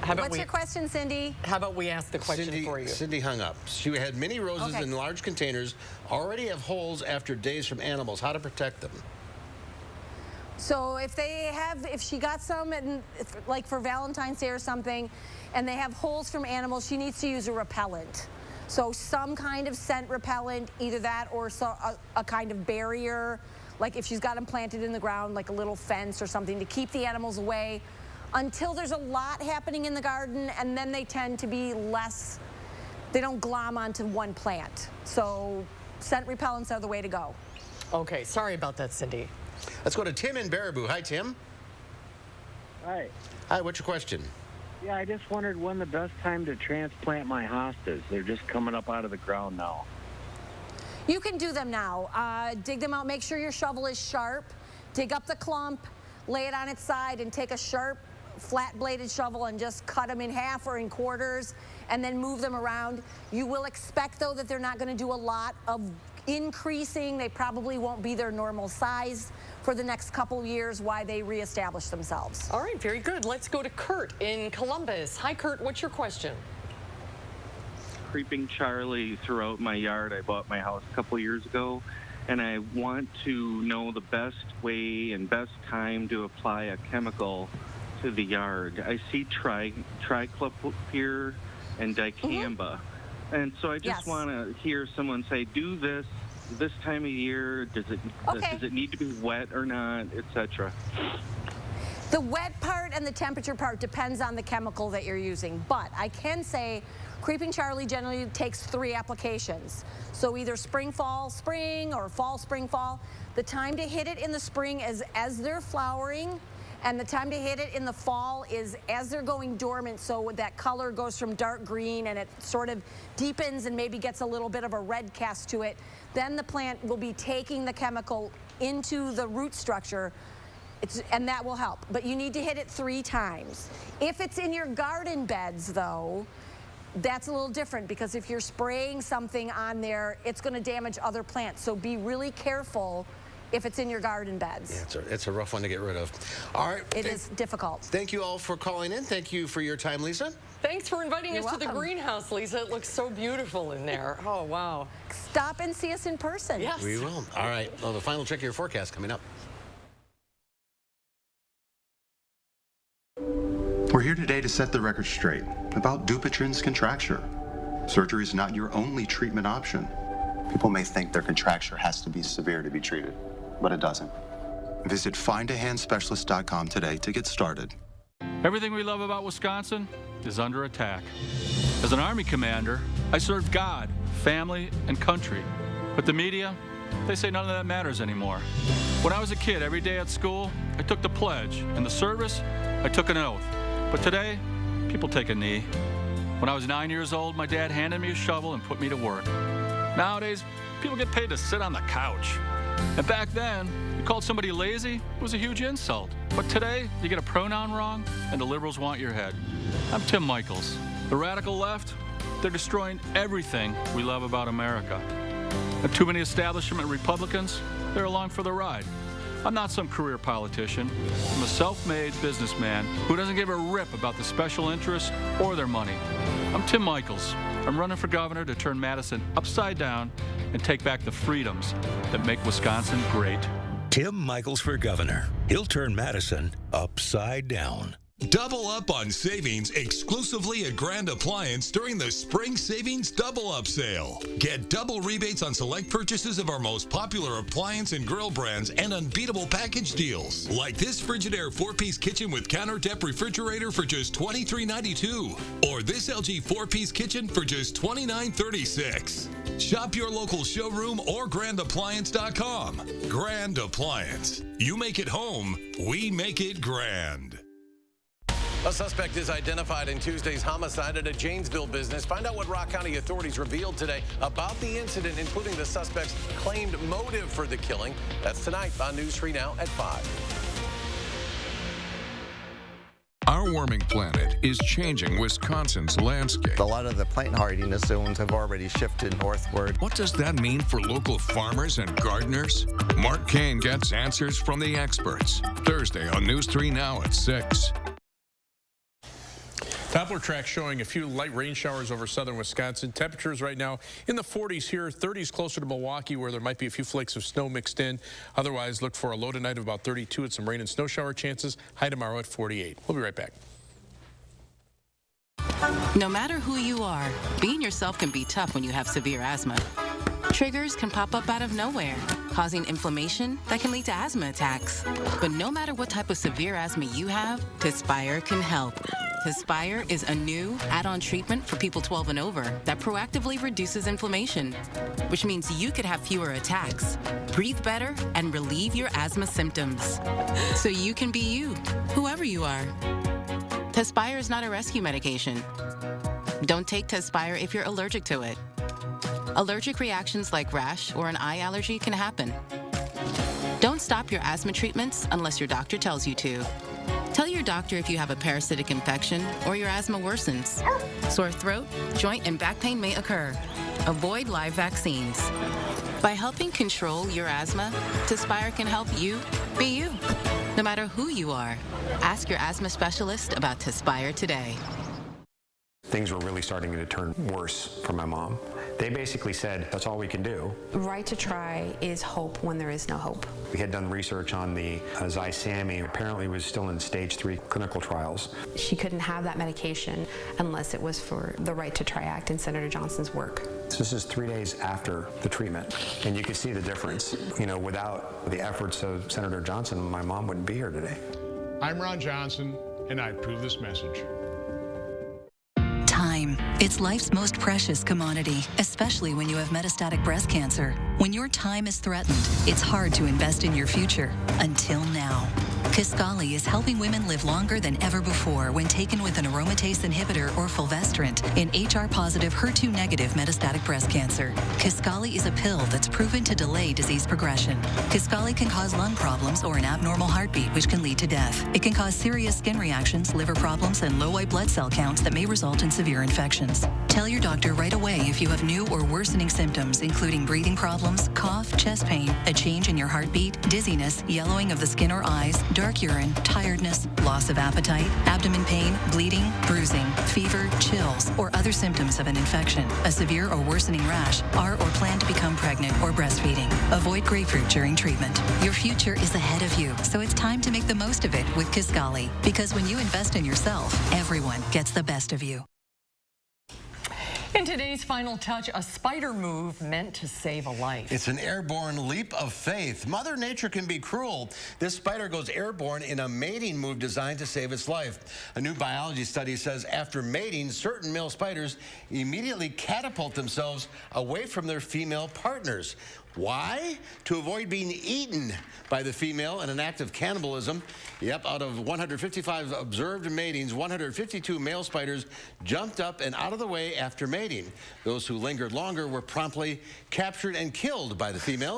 Speaker 20: What's your question, Cindy?
Speaker 2: How about we ask the question for you?
Speaker 1: Cindy hung up. She had mini roses in large containers, already have holes after days from animals. How to protect them?
Speaker 20: So if she got some, like for Valentine's Day or something, and they have holes from animals, she needs to use a repellent. So some kind of scent repellent, either that or a kind of barrier, like if she's got them planted in the ground, like a little fence or something to keep the animals away until there's a lot happening in the garden, and then they tend to be less, they don't glom onto one plant. So scent repellents are the way to go.
Speaker 2: Okay, sorry about that, Cindy.
Speaker 1: Let's go to Tim in Baraboo. Hi, Tim.
Speaker 9: Hi.
Speaker 1: Hi, what's your question?
Speaker 9: Yeah, I just wondered when the best time to transplant my hostas. They're just coming up out of the ground now.
Speaker 20: You can do them now. Dig them out. Make sure your shovel is sharp. Dig up the clump, lay it on its side, and take a sharp, flat-bladed shovel and just cut them in half or in quarters, and then move them around. You will expect, though, that they're not going to do a lot of increasing. They probably won't be their normal size for the next couple years while they reestablish themselves.
Speaker 2: All right, very good. Let's go to Kurt in Columbus. Hi, Kurt. What's your question?
Speaker 13: Creeping Charlie throughout my yard. I bought my house a couple years ago, and I want to know the best way and best time to apply a chemical to the yard. I see triclopyr and dicamba. And so I just want to hear someone say, do this time of year. Does it need to be wet or not, etc.?
Speaker 20: The wet part and the temperature part depends on the chemical that you're using. But I can say Creeping Charlie generally takes 3 applications. So either spring, fall, spring, or fall, spring, fall. The time to hit it in the spring is as they're flowering, and the time to hit it in the fall is as they're going dormant, so that color goes from dark green and it sort of deepens and maybe gets a little bit of a red cast to it. Then the plant will be taking the chemical into the root structure, and that will help. But you need to hit it 3 times. If it's in your garden beds, though, that's a little different, because if you're spraying something on there, it's going to damage other plants. So be really careful if it's in your garden beds.
Speaker 1: Yeah, it's a rough one to get rid of. All right.
Speaker 20: It is difficult.
Speaker 1: Thank you all for calling in. Thank you for your time, Lisa.
Speaker 2: Thanks for inviting
Speaker 20: You're
Speaker 2: us to the
Speaker 20: welcome.
Speaker 2: greenhouse, Lisa. It looks so beautiful in there. Oh, wow.
Speaker 20: Stop and see us in person.
Speaker 2: Yes.
Speaker 1: We will. All right. Well, the final check of your forecast coming up.
Speaker 16: We're here today to set the record straight about Dupuytren's contracture. Surgery is not your only treatment option. People may think their contracture has to be severe to be treated, but it doesn't. Visit findahandspecialist.com today to get started.
Speaker 17: Everything we love about Wisconsin is under attack. As an Army commander, I served God, family, and country. But the media, they say none of that matters anymore. When I was a kid, every day at school, I took the pledge. In the service, I took an oath. But today, people take a knee. When I was 9 years old, my dad handed me a shovel and put me to work. Nowadays, people get paid to sit on the couch. And back then, you called somebody lazy, it was a huge insult. But today, you get a pronoun wrong, and the liberals want your head. I'm Tim Michels. The radical left, they're destroying everything we love about America. And too many establishment Republicans, they're along for the ride. I'm not some career politician. I'm a self-made businessman who doesn't give a rip about the special interests or their money. I'm Tim Michels. I'm running for governor to turn Madison upside down and take back the freedoms that make Wisconsin great.
Speaker 25: Tim Michels for governor. He'll turn Madison upside down.
Speaker 26: Double up on savings exclusively at Grand Appliance during the Spring Savings Double Up Sale. Get double rebates on select purchases of our most popular appliance and grill brands and unbeatable package deals. Like this Frigidaire 4-piece kitchen with counter-depth refrigerator for just $23.92. Or this LG 4-piece kitchen for just $29.36. Shop your local showroom or grandappliance.com. Grand Appliance. You make it home, we make it grand.
Speaker 4: A suspect is identified in Tuesday's homicide at a Janesville business. Find out what Rock County authorities revealed today about the incident, including the suspect's claimed motive for the killing. That's tonight on News 3 Now at 5.
Speaker 3: Our warming planet is changing Wisconsin's landscape.
Speaker 7: A lot of the plant hardiness zones have already shifted northward.
Speaker 3: What does that mean for local farmers and gardeners? Mark Kane gets answers from the experts. Thursday on News 3 Now at 6.
Speaker 6: Doppler track showing a few light rain showers over southern Wisconsin. Temperatures right now in the 40s here, 30s closer to Milwaukee, where there might be a few flakes of snow mixed in. Otherwise, look for a low tonight of about 32 with some rain and snow shower chances. High tomorrow at 48. We'll be right back.
Speaker 8: No matter who you are, being yourself can be tough when you have severe asthma. Triggers can pop up out of nowhere, causing inflammation that can lead to asthma attacks. But no matter what type of severe asthma you have, Tespire can help. Tespire is a new add-on treatment for people 12 and over that proactively reduces inflammation, which means you could have fewer attacks, breathe better, and relieve your asthma symptoms. So you can be you, whoever you are. Tespire is not a rescue medication. Don't take Tespire if you're allergic to it. Allergic reactions like rash or an eye allergy can happen. Don't stop your asthma treatments unless your doctor tells you to. Tell your doctor if you have a parasitic infection or your asthma worsens. Sore throat, joint, and back pain may occur. Avoid live vaccines. By helping control your asthma, Tespire can help you be you. No matter who you are, ask your asthma specialist about Tespire today.
Speaker 14: Things were really starting to turn worse for my mom. They basically said, that's all we can do.
Speaker 15: Right to try is hope when there is no hope.
Speaker 14: We had done research on the ECZEMA. Apparently it was still in stage 3 clinical trials.
Speaker 15: She couldn't have that medication unless it was for the Right to Try Act and Senator Johnson's work.
Speaker 14: This is 3 days after the treatment, and you can see the difference. You know, without the efforts of Senator Johnson, my mom wouldn't be here today.
Speaker 18: I'm Ron Johnson, and I approve this message.
Speaker 19: Time. It's life's most precious commodity, especially when you have metastatic breast cancer. When your time is threatened, it's hard to invest in your future. Until now. Kisqali is helping women live longer than ever before when taken with an aromatase inhibitor or fulvestrant in HR-positive, HER2-negative metastatic breast cancer. Kisqali is a pill that's proven to delay disease progression. Kisqali can cause lung problems or an abnormal heartbeat, which can lead to death. It can cause serious skin reactions, liver problems, and low white blood cell counts that may result in severe infections. Tell your doctor right away if you have new or worsening symptoms, including breathing problems, cough, chest pain, a change in your heartbeat, dizziness, yellowing of the skin or eyes, dark urine, tiredness, loss of appetite, abdomen pain, bleeding, bruising, fever, chills, or other symptoms of an infection, a severe or worsening rash, are or plan to become pregnant or breastfeeding. Avoid grapefruit during treatment. Your future is ahead of you, so it's time to make the most of it with Kisqali. Because when you invest in yourself, everyone gets the best of you.
Speaker 2: In today's Final Touch, a spider move meant to save a life.
Speaker 1: It's an airborne leap of faith. Mother Nature can be cruel. This spider goes airborne in a mating move designed to save its life. A new biology study says after mating, certain male spiders immediately catapult themselves away from their female partners. Why? To avoid being eaten by the female in an act of cannibalism. Yep, out of 155 observed matings, 152 male spiders jumped up and out of the way after mating. Those who lingered longer were promptly captured and killed by the female.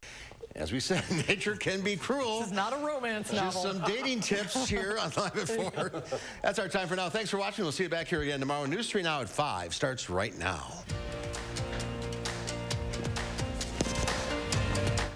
Speaker 1: As we said, nature can be cruel.
Speaker 2: This is not a romance novel.
Speaker 1: Just some dating tips here on Live at 4. That's our time for now. Thanks for watching. We'll see you back here again tomorrow. News 3 Now at 5 starts right now.